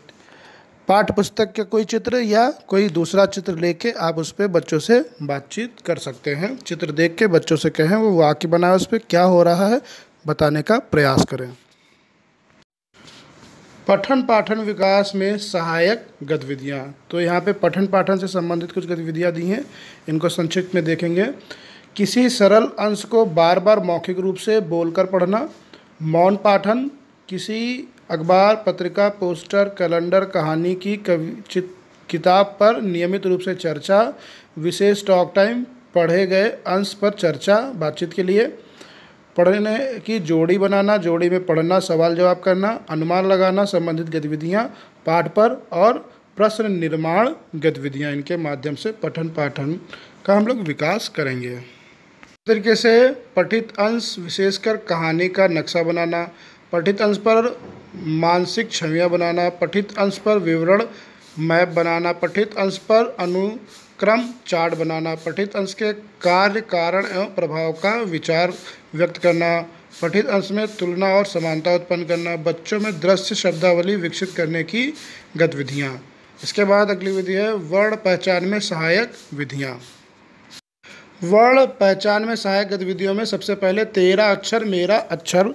पाठ्य पुस्तक के कोई चित्र या कोई दूसरा चित्र लेके आप उस पर बच्चों से बातचीत कर सकते हैं। चित्र देख के बच्चों से कहें, वो वाक्य बनाए, उस पर क्या हो रहा है बताने का प्रयास करें। पठन पाठन विकास में सहायक गतिविधियाँ। तो यहाँ पे पठन पाठन से संबंधित कुछ गतिविधियाँ दी हैं, इनको संक्षिप्त में देखेंगे। किसी सरल अंश को बार बार मौखिक रूप से बोलकर पढ़ना। मौन पाठन। किसी अखबार, पत्रिका, पोस्टर, कैलेंडर, कहानी की किताब पर नियमित रूप से चर्चा। विशेष टॉक टाइम। पढ़े गए अंश पर चर्चा बातचीत के लिए। पढ़ने की जोड़ी बनाना, जोड़ी में पढ़ना, सवाल जवाब करना, अनुमान लगाना, संबंधित गतिविधियाँ पाठ पर और प्रश्न निर्माण गतिविधियाँ। इनके माध्यम से पठन पाठन का हम लोग विकास करेंगे। तरीके से पठित अंश विशेषकर कहानी का नक्शा बनाना, पठित अंश पर मानसिक छवियाँ बनाना, पठित अंश पर विवरण मैप बनाना, पठित अंश पर अनुक्रम चार्ट बनाना, पठित अंश के कार्य कारण एवं प्रभाव का विचार व्यक्त करना, पठित अंश में तुलना और समानता उत्पन्न करना, बच्चों में दृश्य शब्दावली विकसित करने की गतिविधियाँ। इसके बाद अगली विधि है वर्ण पहचान में सहायक विधियाँ। वर्ण पहचान में सहायक गतिविधियों में सबसे पहले तेरा अक्षर मेरा अक्षर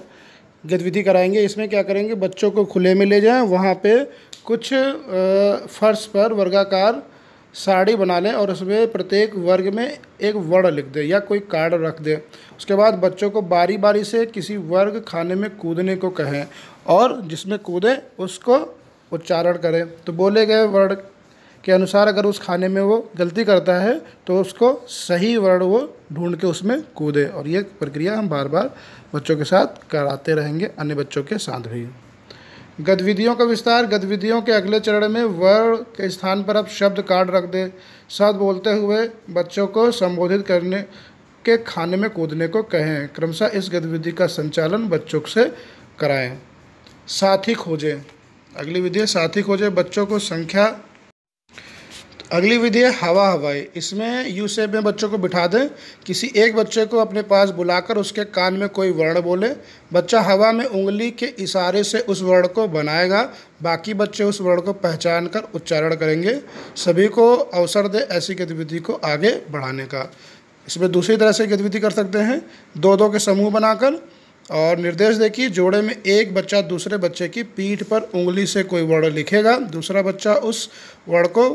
गतिविधि कराएंगे। इसमें क्या करेंगे, बच्चों को खुले में ले जाएं, वहाँ पे कुछ फर्श पर वर्गाकार साड़ी बना लें और उसमें प्रत्येक वर्ग में एक वर्ण लिख दें या कोई कार्ड रख दें। उसके बाद बच्चों को बारी बारी से किसी वर्ग खाने में कूदने को कहें और जिसमें कूदे उसको उच्चारण करें। तो बोले गए वर्ण के अनुसार अगर उस खाने में वो गलती करता है तो उसको सही वर्ण वो ढूंढ के उसमें कूदे। और ये प्रक्रिया हम बार बार बच्चों के साथ कराते रहेंगे, अन्य बच्चों के साथ भी। गतिविधियों का विस्तार। गतिविधियों के अगले चरण में वर्ण के स्थान पर अब शब्द कार्ड रख दें। शब्द बोलते हुए बच्चों को संबोधित करने के खाने में कूदने को कहें। क्रमशः इस गतिविधि का संचालन बच्चों से कराएं। साथी खोजें। अगली विधि है साथी खोजें। बच्चों को संख्या। अगली विधि है हवा हवाई। इसमें यू शेप में बच्चों को बिठा दें, किसी एक बच्चे को अपने पास बुलाकर उसके कान में कोई वर्ण बोले। बच्चा हवा में उंगली के इशारे से उस वर्ण को बनाएगा, बाकी बच्चे उस वर्ण को पहचान कर उच्चारण करेंगे। सभी को अवसर दे ऐसी गतिविधि को आगे बढ़ाने का। इसमें दूसरी तरह से गतिविधि कर सकते हैं, दो दो के समूह बनाकर और निर्देश दे कि जोड़े में एक बच्चा दूसरे बच्चे की पीठ पर उंगली से कोई वर्ण लिखेगा, दूसरा बच्चा उस वर्ण को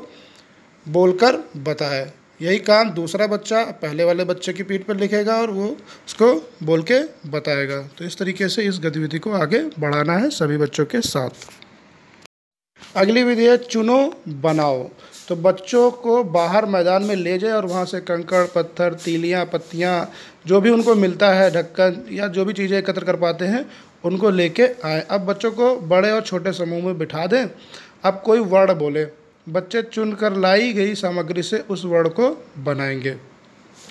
बोलकर बताए। यही काम दूसरा बच्चा पहले वाले बच्चे की पीठ पर लिखेगा और वो उसको बोल के बताएगा। तो इस तरीके से इस गतिविधि को आगे बढ़ाना है सभी बच्चों के साथ। अगली विधि है चुनो बनाओ। तो बच्चों को बाहर मैदान में ले जाए और वहाँ से कंकड़ पत्थर तीलियाँ पत्तियाँ जो भी उनको मिलता है, ढक्कन या जो भी चीज़ें एकत्र कर पाते हैं उनको लेके आए। अब बच्चों को बड़े और छोटे समूह में बिठा दें। अब कोई वर्ण बोले, बच्चे चुनकर लाई गई सामग्री से उस वर्ण को बनाएंगे।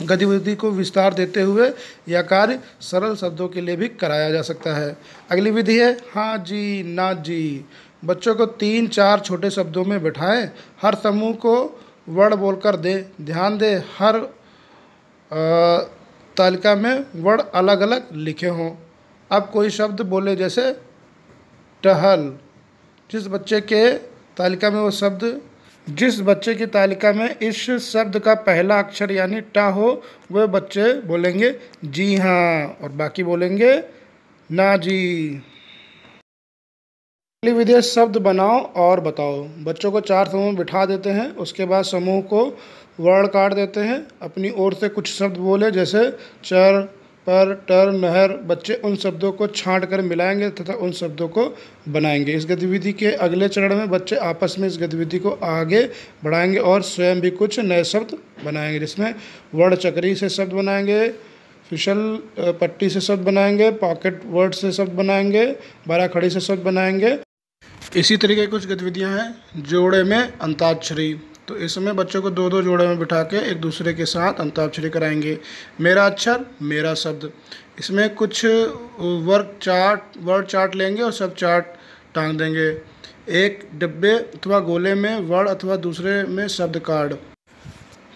गतिविधि को विस्तार देते हुए यह कार्य सरल शब्दों के लिए भी कराया जा सकता है। अगली विधि है हाँ जी ना जी। बच्चों को 3-4 छोटे शब्दों में बिठाएं, हर समूह को वर्ण बोलकर दें। ध्यान दें हर तालिका में वर्ण अलग अलग लिखे हों। अब कोई शब्द बोले जैसे टहल। जिस बच्चे की तालिका में इस शब्द का पहला अक्षर यानी टा हो वह बच्चे बोलेंगे जी हाँ और बाकी बोलेंगे ना जी। अगली विधि है शब्द बनाओ और बताओ। बच्चों को 4 समूह में बिठा देते हैं, उसके बाद समूह को वर्ण काट देते हैं। अपनी ओर से कुछ शब्द बोले जैसे चर पर टर नहर। बच्चे उन शब्दों को छांट कर मिलाएंगे तथा उन शब्दों को बनाएंगे। इस गतिविधि के अगले चरण में बच्चे आपस में इस गतिविधि को आगे बढ़ाएंगे और स्वयं भी कुछ नए शब्द बनाएंगे, जिसमें वर्ण चक्री से शब्द बनाएंगे, फिसल पट्टी से शब्द बनाएंगे, पॉकेट वर्ड से शब्द बनाएंगे, बारह खड़ी से शब्द बनाएंगे। इसी तरीके की कुछ गतिविधियां हैं जोड़े में अंताक्षरी। तो इसमें बच्चों को 2-2 जोड़े में बिठा के एक दूसरे के साथ अंताक्षरी कराएंगे। मेरा अक्षर मेरा शब्द। इसमें कुछ वर्ड चार्ट लेंगे और सब चार्ट टांग देंगे। एक डब्बे अथवा गोले में वर्ण अथवा दूसरे में शब्द कार्ड।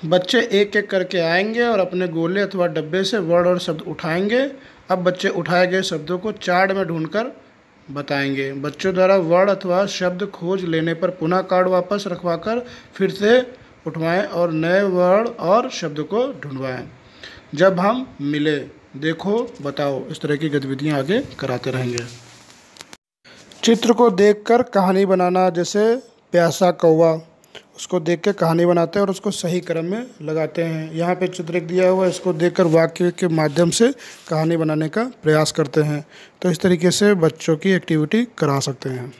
बच्चे एक एक करके आएंगे और अपने गोले अथवा डब्बे से वर्ण और शब्द उठाएंगे। अब बच्चे उठाए गए शब्दों को चार्ट में ढूंढकर बताएंगे। बच्चों द्वारा वर्ण अथवा शब्द खोज लेने पर पुनः कार्ड वापस रखवाकर फिर से उठवाएं और नए वर्ण और शब्द को ढूंढवाएं। जब हम मिले देखो बताओ, इस तरह की गतिविधियां आगे कराते रहेंगे। चित्र को देखकर कहानी बनाना, जैसे प्यासा कौवा, उसको देख के कहानी बनाते हैं और उसको सही क्रम में लगाते हैं। यहाँ पे चित्र दिया हुआ है, इसको देखकर वाक्य के माध्यम से कहानी बनाने का प्रयास करते हैं। तो इस तरीके से बच्चों की एक्टिविटी करा सकते हैं।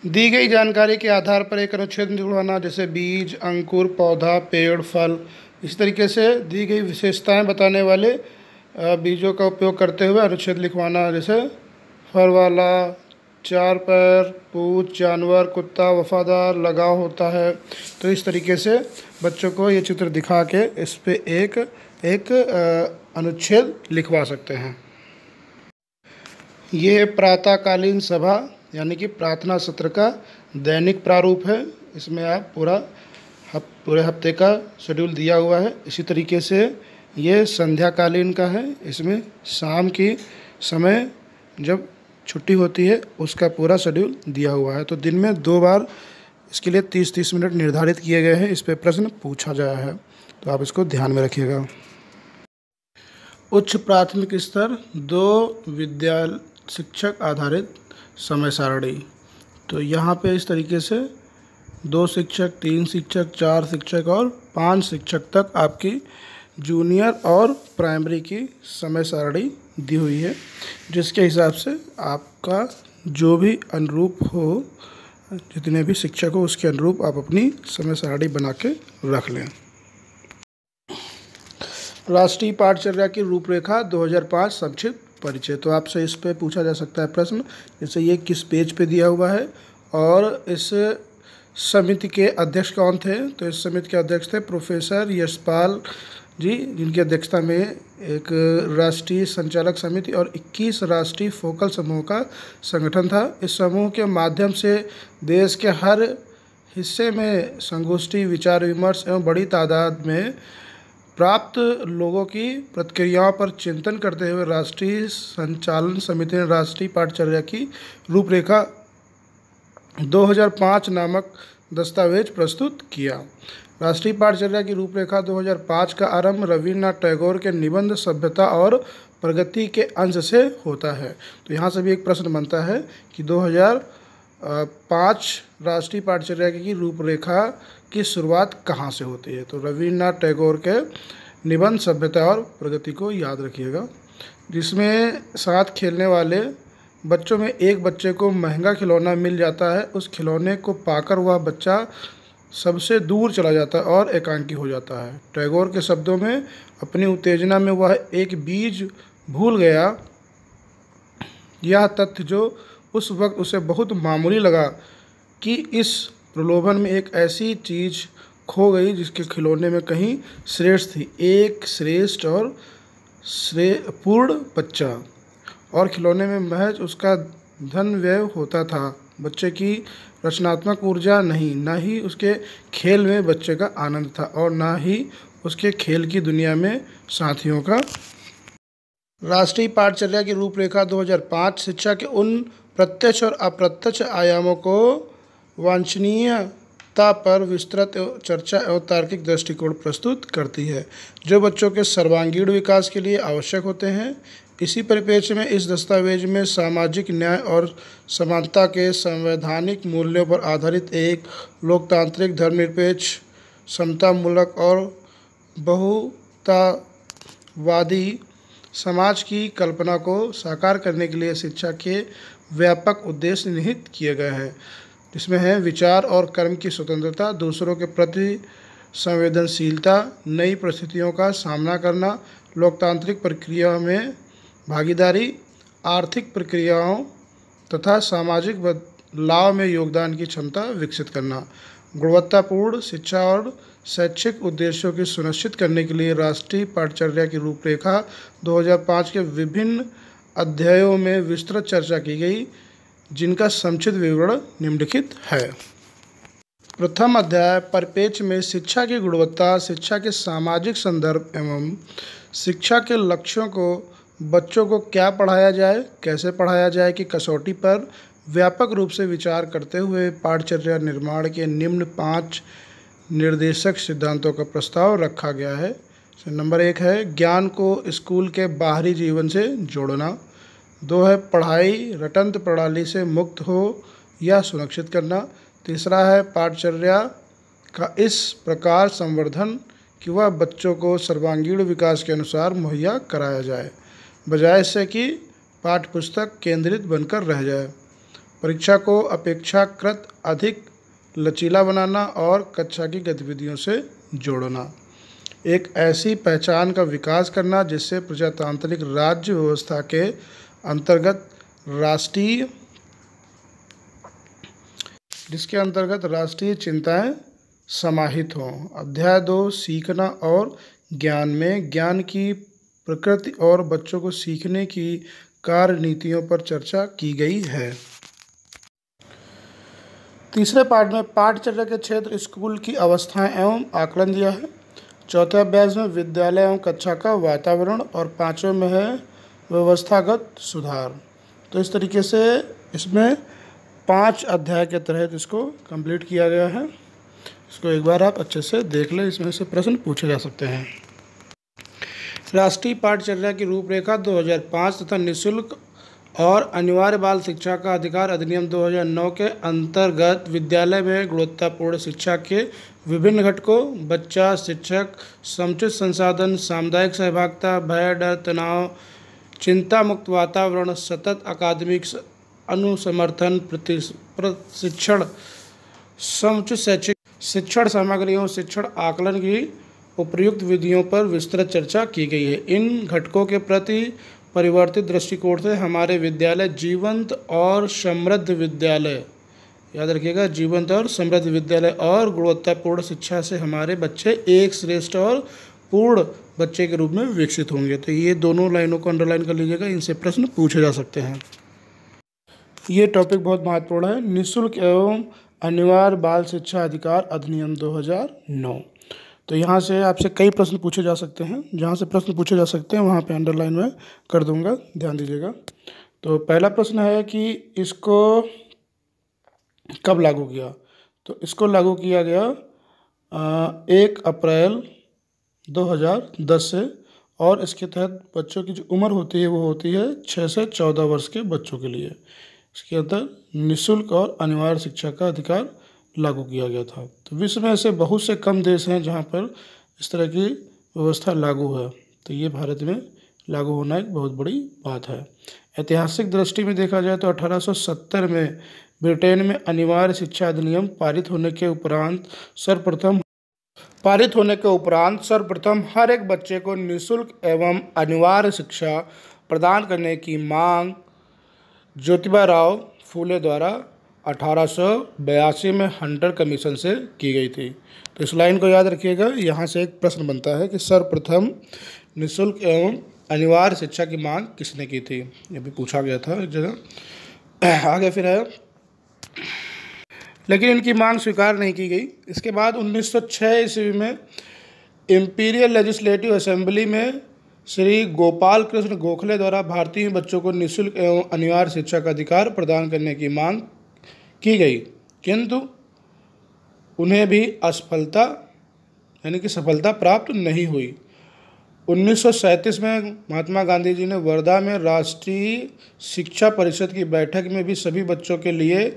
दी गई जानकारी के आधार पर एक अनुच्छेद जुड़वाना, जैसे बीज, अंकुर, पौधा, पेड़, फल। इस तरीके से दी गई विशेषताएँ बताने वाले बीजों का उपयोग करते हुए अनुच्छेद लिखवाना, जैसे फल वाला चार पैर, पूंछ, जानवर, कुत्ता, वफादार, लगाव होता है। तो इस तरीके से बच्चों को ये चित्र दिखा के इस पे एक एक अनुच्छेद लिखवा सकते हैं। ये प्रातःकालीन सभा यानी कि प्रार्थना सत्र का दैनिक प्रारूप है। इसमें आप पूरे हफ्ते का शेड्यूल दिया हुआ है। इसी तरीके से ये संध्याकालीन का है। इसमें शाम की समय जब छुट्टी होती है उसका पूरा शेड्यूल दिया हुआ है। तो दिन में 2 बार इसके लिए 30-30 मिनट निर्धारित किए गए हैं। इस पे प्रश्न पूछा गया है, तो आप इसको ध्यान में रखिएगा। उच्च प्राथमिक स्तर 2 विद्यालय शिक्षक आधारित समय सारणी। तो यहाँ पे इस तरीके से 2 शिक्षक, 3 शिक्षक, 4 शिक्षक और 5 शिक्षक तक आपकी जूनियर और प्राइमरी की समय सारणी दी हुई है, जिसके हिसाब से आपका जो भी अनुरूप हो, जितने भी शिक्षक हो उसके अनुरूप आप अपनी समय सारणी बना के रख लें। राष्ट्रीय पाठचर्या की रूपरेखा 2005 संक्षिप्त परिचय। तो आपसे इस पे पूछा जा सकता है प्रश्न, जैसे ये किस पेज पे दिया हुआ है और इस समिति के अध्यक्ष कौन थे। तो इस समिति के अध्यक्ष थे प्रोफेसर यशपाल जी, जिनकी अध्यक्षता में एक राष्ट्रीय संचालक समिति और 21 राष्ट्रीय फोकल समूह का संगठन था। इस समूह के माध्यम से देश के हर हिस्से में संगोष्ठी, विचार विमर्श एवं बड़ी तादाद में प्राप्त लोगों की प्रतिक्रियाओं पर चिंतन करते हुए राष्ट्रीय संचालन समिति ने राष्ट्रीय पाठचर्या की रूपरेखा 2005 नामक दस्तावेज प्रस्तुत किया। राष्ट्रीय पाठचर्या की रूपरेखा 2005 का आरंभ रविन्द्रनाथ टैगोर के निबंध सभ्यता और प्रगति के अंश से होता है। तो यहाँ से भी एक प्रश्न बनता है कि 2005 राष्ट्रीय पाठचर्या की रूपरेखा की शुरुआत कहाँ से होती है। तो रविन्द्रनाथ टैगोर के निबंध सभ्यता और प्रगति को याद रखिएगा, जिसमें साथ खेलने वाले बच्चों में एक बच्चे को महंगा खिलौना मिल जाता है। उस खिलौने को पाकर वह बच्चा सबसे दूर चला जाता है और एकांकी हो जाता है। टैगोर के शब्दों में, अपनी उत्तेजना में वह एक बीज भूल गया। यह तथ्य जो उस वक्त उसे बहुत मामूली लगा कि इस प्रलोभन में एक ऐसी चीज़ खो गई जिसके खिलौने में कहीं श्रेष्ठ थी, एक श्रेष्ठ और पूर्ण बच्चा, और खिलौने में महज उसका धन व्यय होता था। बच्चे की रचनात्मक ऊर्जा नहीं, न ही उसके खेल में बच्चे का आनंद था और न ही उसके खेल की दुनिया में साथियों का। राष्ट्रीय पाठचर्या की रूपरेखा 2005 शिक्षा के उन प्रत्यक्ष और अप्रत्यक्ष आयामों को वांछनीयता पर विस्तृत चर्चा एवं तार्किक दृष्टिकोण प्रस्तुत करती है, जो बच्चों के सर्वांगीण विकास के लिए आवश्यक होते हैं। इसी परिप्रेक्ष्य में इस दस्तावेज में सामाजिक न्याय और समानता के संवैधानिक मूल्यों पर आधारित एक लोकतांत्रिक, धर्मनिरपेक्ष, समतामूलक और बहुतावादी समाज की कल्पना को साकार करने के लिए शिक्षा के व्यापक उद्देश्य निहित किए गए हैं, जिसमें है विचार और कर्म की स्वतंत्रता, दूसरों के प्रति संवेदनशीलता, नई परिस्थितियों का सामना करना, लोकतांत्रिक प्रक्रिया में भागीदारी, आर्थिक प्रक्रियाओं तथा सामाजिक बदलाव में योगदान की क्षमता विकसित करना, गुणवत्तापूर्ण शिक्षा और शैक्षिक उद्देश्यों की सुनिश्चित करने के लिए राष्ट्रीय पाठचर्या की रूपरेखा 2005 के विभिन्न अध्यायों में विस्तृत चर्चा की गई, जिनका संक्षिप्त विवरण निम्नलिखित है। प्रथम अध्याय परिप्रेक्ष्य में शिक्षा की गुणवत्ता, शिक्षा के सामाजिक संदर्भ एवं शिक्षा के लक्ष्यों को बच्चों को क्या पढ़ाया जाए, कैसे पढ़ाया जाए की कसौटी पर व्यापक रूप से विचार करते हुए पाठचर्या निर्माण के निम्न 5 निर्देशक सिद्धांतों का प्रस्ताव रखा गया है। नंबर 1 है ज्ञान को स्कूल के बाहरी जीवन से जोड़ना। 2 है पढ़ाई रटंत प्रणाली से मुक्त हो या सुनिश्चित करना। तीसरा है पाठचर्या का इस प्रकार संवर्धन कि वह बच्चों को सर्वांगीण विकास के अनुसार मुहैया कराया जाए, बजाय इससे कि पाठ्यपुस्तक केंद्रित बनकर रह जाए। परीक्षा को अपेक्षाकृत अधिक लचीला बनाना और कक्षा की गतिविधियों से जोड़ना। एक ऐसी पहचान का विकास करना जिससे प्रजातांत्रिक राज्य व्यवस्था के अंतर्गत राष्ट्रीय जिसके अंतर्गत राष्ट्रीय चिंताएं समाहित हों। अध्याय 2 सीखना और ज्ञान में ज्ञान की प्रकृति और बच्चों को सीखने की कार्य नीतियों पर चर्चा की गई है। तीसरे पाठ में पाठचर्या के क्षेत्र स्कूल की अवस्थाएं एवं आकलन दिया है। चौथे अभ्यास में विद्यालय एवं कक्षा का वातावरण और पांचवें में है व्यवस्थागत सुधार। तो इस तरीके से इसमें 5 अध्याय के तहत इसको कंप्लीट किया गया है। इसको एक बार आप अच्छे से देख लें, इसमें से प्रश्न पूछे जा सकते हैं। राष्ट्रीय पाठचर्या की रूपरेखा 2005 तथा निःशुल्क और अनिवार्य बाल शिक्षा का अधिकार अधिनियम 2009 के अंतर्गत विद्यालय में गुणवत्तापूर्ण शिक्षा के विभिन्न घटकों बच्चा, शिक्षक, समुचित संसाधन, सामुदायिक सहभागिता, भय, डर, तनाव, चिंता मुक्त वातावरण, सतत अकादमिक अनुसमर्थन, प्रशिक्षण, समुचित शैक्षिक शिक्षण सामग्री एवं शिक्षण आकलन की उपयुक्त विधियों पर विस्तृत चर्चा की गई है। इन घटकों के प्रति परिवर्तित दृष्टिकोण से हमारे विद्यालय जीवंत और समृद्ध विद्यालय, याद रखिएगा, जीवंत और समृद्ध विद्यालय और गुणवत्तापूर्ण शिक्षा से हमारे बच्चे एक श्रेष्ठ और पूर्ण बच्चे के रूप में विकसित होंगे। तो ये दोनों लाइनों को अंडरलाइन कर लीजिएगा, इनसे प्रश्न पूछे जा सकते हैं। ये टॉपिक बहुत महत्वपूर्ण है, निःशुल्क एवं अनिवार्य बाल शिक्षा अधिकार अधिनियम 2009। तो यहाँ से आपसे कई प्रश्न पूछे जा सकते हैं। जहाँ से प्रश्न पूछे जा सकते हैं वहाँ पे अंडरलाइन में कर दूंगा, ध्यान दीजिएगा। तो पहला प्रश्न है कि इसको कब लागू किया। तो इसको लागू किया गया 1 अप्रैल 2010 से, और इसके तहत बच्चों की जो उम्र होती है वो होती है 6 से 14 वर्ष के बच्चों के लिए। इसके अंदर निःशुल्क और अनिवार्य शिक्षा का अधिकार लागू किया गया था। तो विश्व में ऐसे बहुत से कम देश हैं जहाँ पर इस तरह की व्यवस्था लागू है। तो ये भारत में लागू होना एक बहुत बड़ी बात है। ऐतिहासिक दृष्टि में देखा जाए तो 1870 में ब्रिटेन में अनिवार्य शिक्षा अधिनियम पारित होने के उपरांत सर्वप्रथम हर एक बच्चे को निःशुल्क एवं अनिवार्य शिक्षा प्रदान करने की मांग ज्योतिबा राव फूले द्वारा 1882 में हंटर कमीशन से की गई थी। तो इस लाइन को याद रखिएगा। यहाँ से एक प्रश्न बनता है कि सर्वप्रथम निःशुल्क एवं अनिवार्य शिक्षा की मांग किसने की थी, ये भी पूछा गया था एक जगह। आगे फिर है, लेकिन इनकी मांग स्वीकार नहीं की गई। इसके बाद 1906 ईस्वी में इंपीरियल लेजिस्लेटिव असेंबली में श्री गोपाल कृष्ण गोखले द्वारा भारतीय बच्चों को निःशुल्क एवं अनिवार्य शिक्षा का अधिकार प्रदान करने की मांग की गई, किंतु उन्हें भी असफलता यानी कि सफलता प्राप्त नहीं हुई। 1937 में महात्मा गांधी जी ने वर्धा में राष्ट्रीय शिक्षा परिषद की बैठक में भी सभी बच्चों के लिए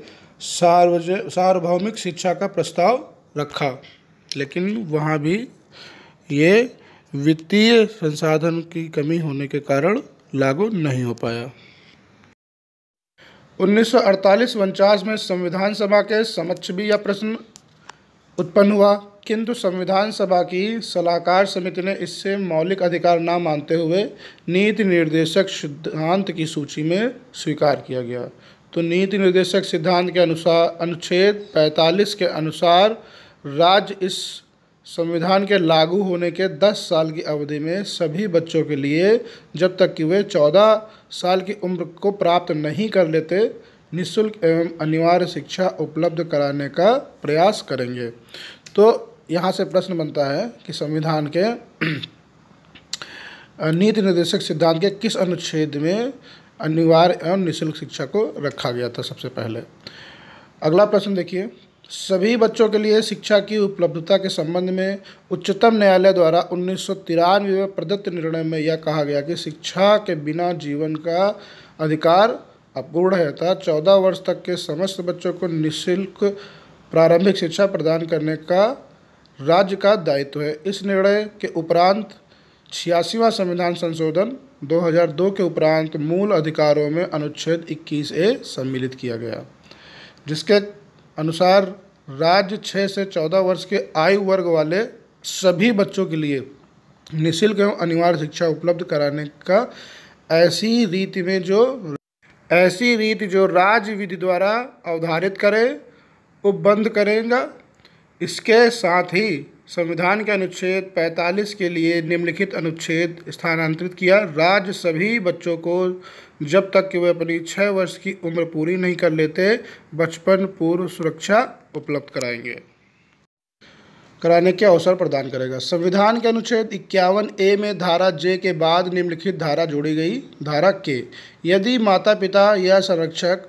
सार्वभौमिक शिक्षा का प्रस्ताव रखा, लेकिन वहाँ भी ये वित्तीय संसाधन की कमी होने के कारण लागू नहीं हो पाया। 1948-49 में संविधान सभा के समक्ष भी यह प्रश्न उत्पन्न हुआ, किंतु संविधान सभा की सलाहकार समिति ने इससे मौलिक अधिकार न मानते हुए नीति निर्देशक सिद्धांत की सूची में स्वीकार किया गया। तो नीति निर्देशक सिद्धांत के अनुसार अनुच्छेद 45 के अनुसार राज्य इस संविधान के लागू होने के 10 साल की अवधि में सभी बच्चों के लिए, जब तक कि वे 14 साल की उम्र को प्राप्त नहीं कर लेते, निःशुल्क एवं अनिवार्य शिक्षा उपलब्ध कराने का प्रयास करेंगे। तो यहाँ से प्रश्न बनता है कि संविधान के नीति निर्देशक सिद्धांत के किस अनुच्छेद में अनिवार्य एवं निःशुल्क शिक्षा को रखा गया था सबसे पहले। अगला प्रश्न देखिए, सभी बच्चों के लिए शिक्षा की उपलब्धता के संबंध में उच्चतम न्यायालय द्वारा 1993 में प्रदत्त निर्णय में यह कहा गया कि शिक्षा के बिना जीवन का अधिकार अपूर्ण है, अतः 14 वर्ष तक के समस्त बच्चों को निःशुल्क प्रारंभिक शिक्षा प्रदान करने का राज्य का दायित्व है। इस निर्णय के उपरांत 86वां संविधान संशोधन 2002 के उपरांत मूल अधिकारों में अनुच्छेद 21A सम्मिलित किया गया, जिसके अनुसार राज्य 6 से 14 वर्ष के आयु वर्ग वाले सभी बच्चों के लिए निःशुल्क एवं अनिवार्य शिक्षा उपलब्ध कराने का ऐसी रीति जो राज्य विधि द्वारा अवधारित करे उपबंध करेगा। इसके साथ ही संविधान के अनुच्छेद 45 के लिए निम्नलिखित अनुच्छेद स्थानांतरित किया। राज्य सभी बच्चों को जब तक कि वे अपनी 6 वर्ष की उम्र पूरी नहीं कर लेते बचपन पूर्व सुरक्षा उपलब्ध कराने के अवसर प्रदान करेगा। संविधान के अनुच्छेद 51A में धारा J के बाद निम्नलिखित धारा जोड़ी गई। धारा K, यदि माता पिता या संरक्षक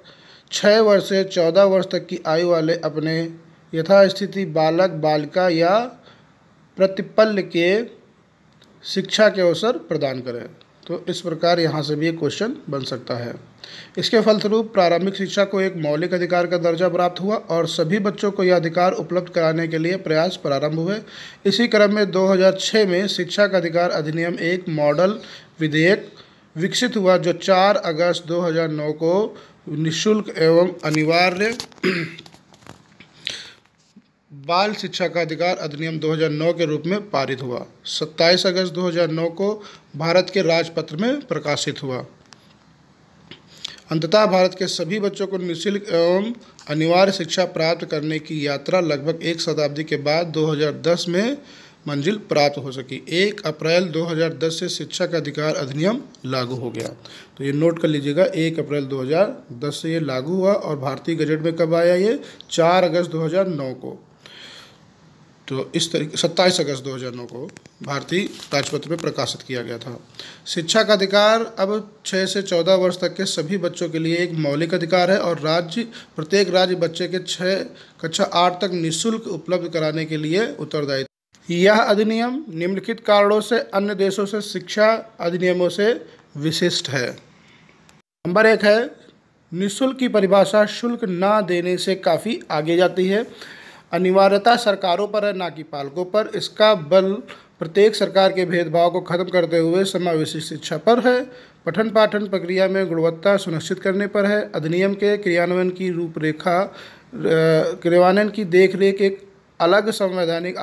6 वर्ष से 14 वर्ष तक की आयु वाले अपने यथास्थिति बालक बालिका या प्रतिपल्ल के शिक्षा के अवसर प्रदान करें। तो इस प्रकार यहाँ से भी एक क्वेश्चन बन सकता है। इसके फलस्वरूप प्रारंभिक शिक्षा को एक मौलिक अधिकार का दर्जा प्राप्त हुआ और सभी बच्चों को यह अधिकार उपलब्ध कराने के लिए प्रयास प्रारंभ हुए। इसी क्रम में 2006 में शिक्षा का अधिकार अधिनियम एक मॉडल विधेयक विकसित हुआ जो 4 अगस्त 2009 को निःशुल्क एवं अनिवार्य बाल शिक्षा का अधिकार अधिनियम 2009 के रूप में पारित हुआ। 27 अगस्त 2009 को भारत के राजपत्र में प्रकाशित हुआ। अंततः भारत के सभी बच्चों को निःशुल्क एवं अनिवार्य शिक्षा प्राप्त करने की यात्रा लगभग 1 शताब्दी के बाद 2010 में मंजिल प्राप्त हो सकी। 1 अप्रैल 2010 से शिक्षा का अधिकार अधिनियम लागू हो गया। तो ये नोट कर लीजिएगा, 1 अप्रैल 2010 से ये लागू हुआ और भारतीय गजट में कब आया? ये 4 अगस्त 2009 को। तो इस तरीके 27 अगस्त 2009 को भारतीय राजपत्र में प्रकाशित किया गया था। शिक्षा का अधिकार अब 6 से 14 वर्ष तक के सभी बच्चों के लिए एक मौलिक अधिकार है और प्रत्येक राज्य बच्चे के कक्षा 8 तक निःशुल्क उपलब्ध कराने के लिए उत्तरदायी। यह अधिनियम निम्नलिखित कारणों से अन्य देशों से शिक्षा अधिनियमों से विशिष्ट है। नंबर 1 है, निःशुल्क की परिभाषा शुल्क न देने से काफ़ी आगे जाती है। अनिवार्यता सरकारों पर है, ना कि पालकों पर। इसका बल प्रत्येक सरकार के भेदभाव को खत्म करते हुए समावेशी शिक्षा पर है। पठन पाठन प्रक्रिया में गुणवत्ता सुनिश्चित करने पर है। अधिनियम के क्रियान्वयन की देखरेख एक अलग संवैधानिक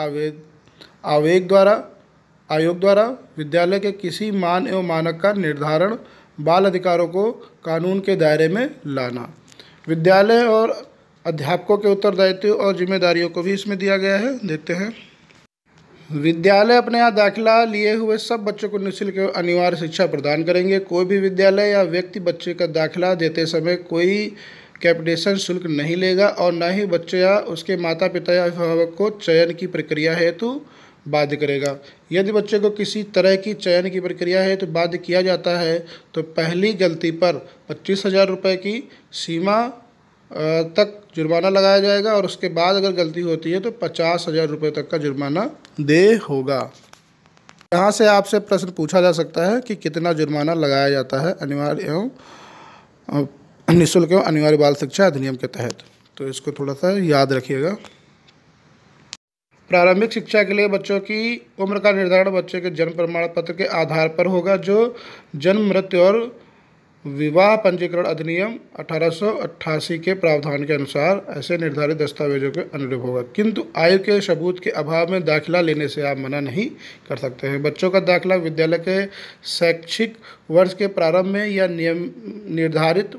आयोग द्वारा विद्यालय के किसी मान एवं मानक का निर्धारण, बाल अधिकारों को कानून के दायरे में लाना। विद्यालय और अध्यापकों के उत्तरदायित्व और जिम्मेदारियों को भी इसमें दिया गया है। देखते हैं। विद्यालय अपने यहाँ दाखिला लिए हुए सब बच्चों को निःशुल्क एवं अनिवार्य शिक्षा प्रदान करेंगे। कोई भी विद्यालय या व्यक्ति बच्चे का दाखिला देते समय कोई कैपिटेशन शुल्क नहीं लेगा और न ही बच्चे या उसके माता पिता या अभिभावक को चयन की प्रक्रिया हेतु बाध्य करेगा। यदि बच्चे को किसी तरह की चयन की प्रक्रिया हेतु बाध्य किया जाता है तो पहली गलती पर 25,000 रुपये की सीमा तक जुर्माना लगाया जाएगा और उसके बाद अगर गलती होती है तो 50,000 रुपये तक का जुर्माना देय होगा। यहाँ से आपसे प्रश्न पूछा जा सकता है कि कितना जुर्माना लगाया जाता है अनिवार्य एवं निःशुल्क एवं अनिवार्य बाल शिक्षा अधिनियम के तहत। तो इसको थोड़ा सा याद रखिएगा। प्रारंभिक शिक्षा के लिए बच्चों की उम्र का निर्धारण बच्चे के जन्म प्रमाण पत्र के आधार पर होगा जो जन्म, मृत्यु और विवाह पंजीकरण अधिनियम 1888 के प्रावधान के अनुसार ऐसे निर्धारित दस्तावेजों के अनुरूप होगा। किंतु आयु के सबूत के अभाव में दाखिला लेने से आप मना नहीं कर सकते हैं। बच्चों का दाखिला विद्यालय के शैक्षिक वर्ष के प्रारंभ में या निर्धारित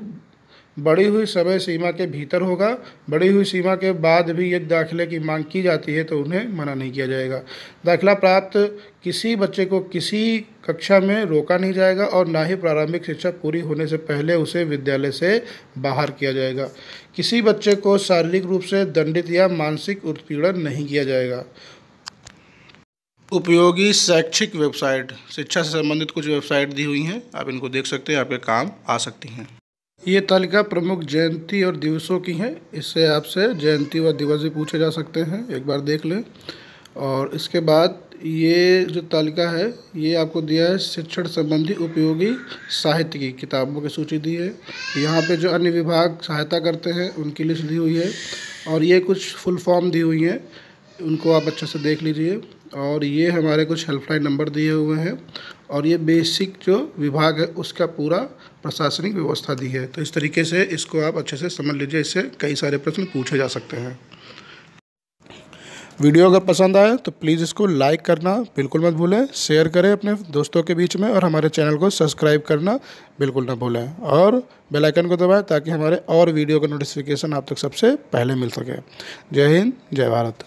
बढ़ी हुई समय सीमा के भीतर होगा। बढ़ी हुई सीमा के बाद भी यदि दाखिले की मांग की जाती है तो उन्हें मना नहीं किया जाएगा। दाखिला प्राप्त किसी बच्चे को किसी कक्षा में रोका नहीं जाएगा और ना ही प्रारंभिक शिक्षा पूरी होने से पहले उसे विद्यालय से बाहर किया जाएगा। किसी बच्चे को शारीरिक रूप से दंडित या मानसिक उत्पीड़न नहीं किया जाएगा। उपयोगी शैक्षिक वेबसाइट, शिक्षा से संबंधित कुछ वेबसाइट दी हुई हैं, आप इनको देख सकते हैं, आपके काम आ सकती हैं। ये तालिका प्रमुख जयंती और दिवसों की है। इससे आपसे जयंती व दिवस भी पूछे जा सकते हैं, एक बार देख लें। और इसके बाद ये जो तालिका है ये आपको दिया है शिक्षण संबंधी उपयोगी साहित्य की किताबों की सूची दी है। यहाँ पे जो अन्य विभाग सहायता करते हैं उनकी लिस्ट दी हुई है और ये कुछ फुल फॉर्म दी हुई हैं, उनको आप अच्छे से देख लीजिए। और ये हमारे कुछ हेल्पलाइन नंबर दिए हुए हैं और ये बेसिक जो विभाग है उसका पूरा प्रशासनिक व्यवस्था दी है। तो इस तरीके से इसको आप अच्छे से समझ लीजिए, इससे कई सारे प्रश्न पूछे जा सकते हैं। वीडियो अगर पसंद आए तो प्लीज़ इसको लाइक करना बिल्कुल मत भूलें, शेयर करें अपने दोस्तों के बीच में, और हमारे चैनल को सब्सक्राइब करना बिल्कुल ना भूलें, और बेल आइकन को दबाएं ताकि हमारे और वीडियो का नोटिफिकेशन आप तक सबसे पहले मिल सके। जय हिंद, जय भारत।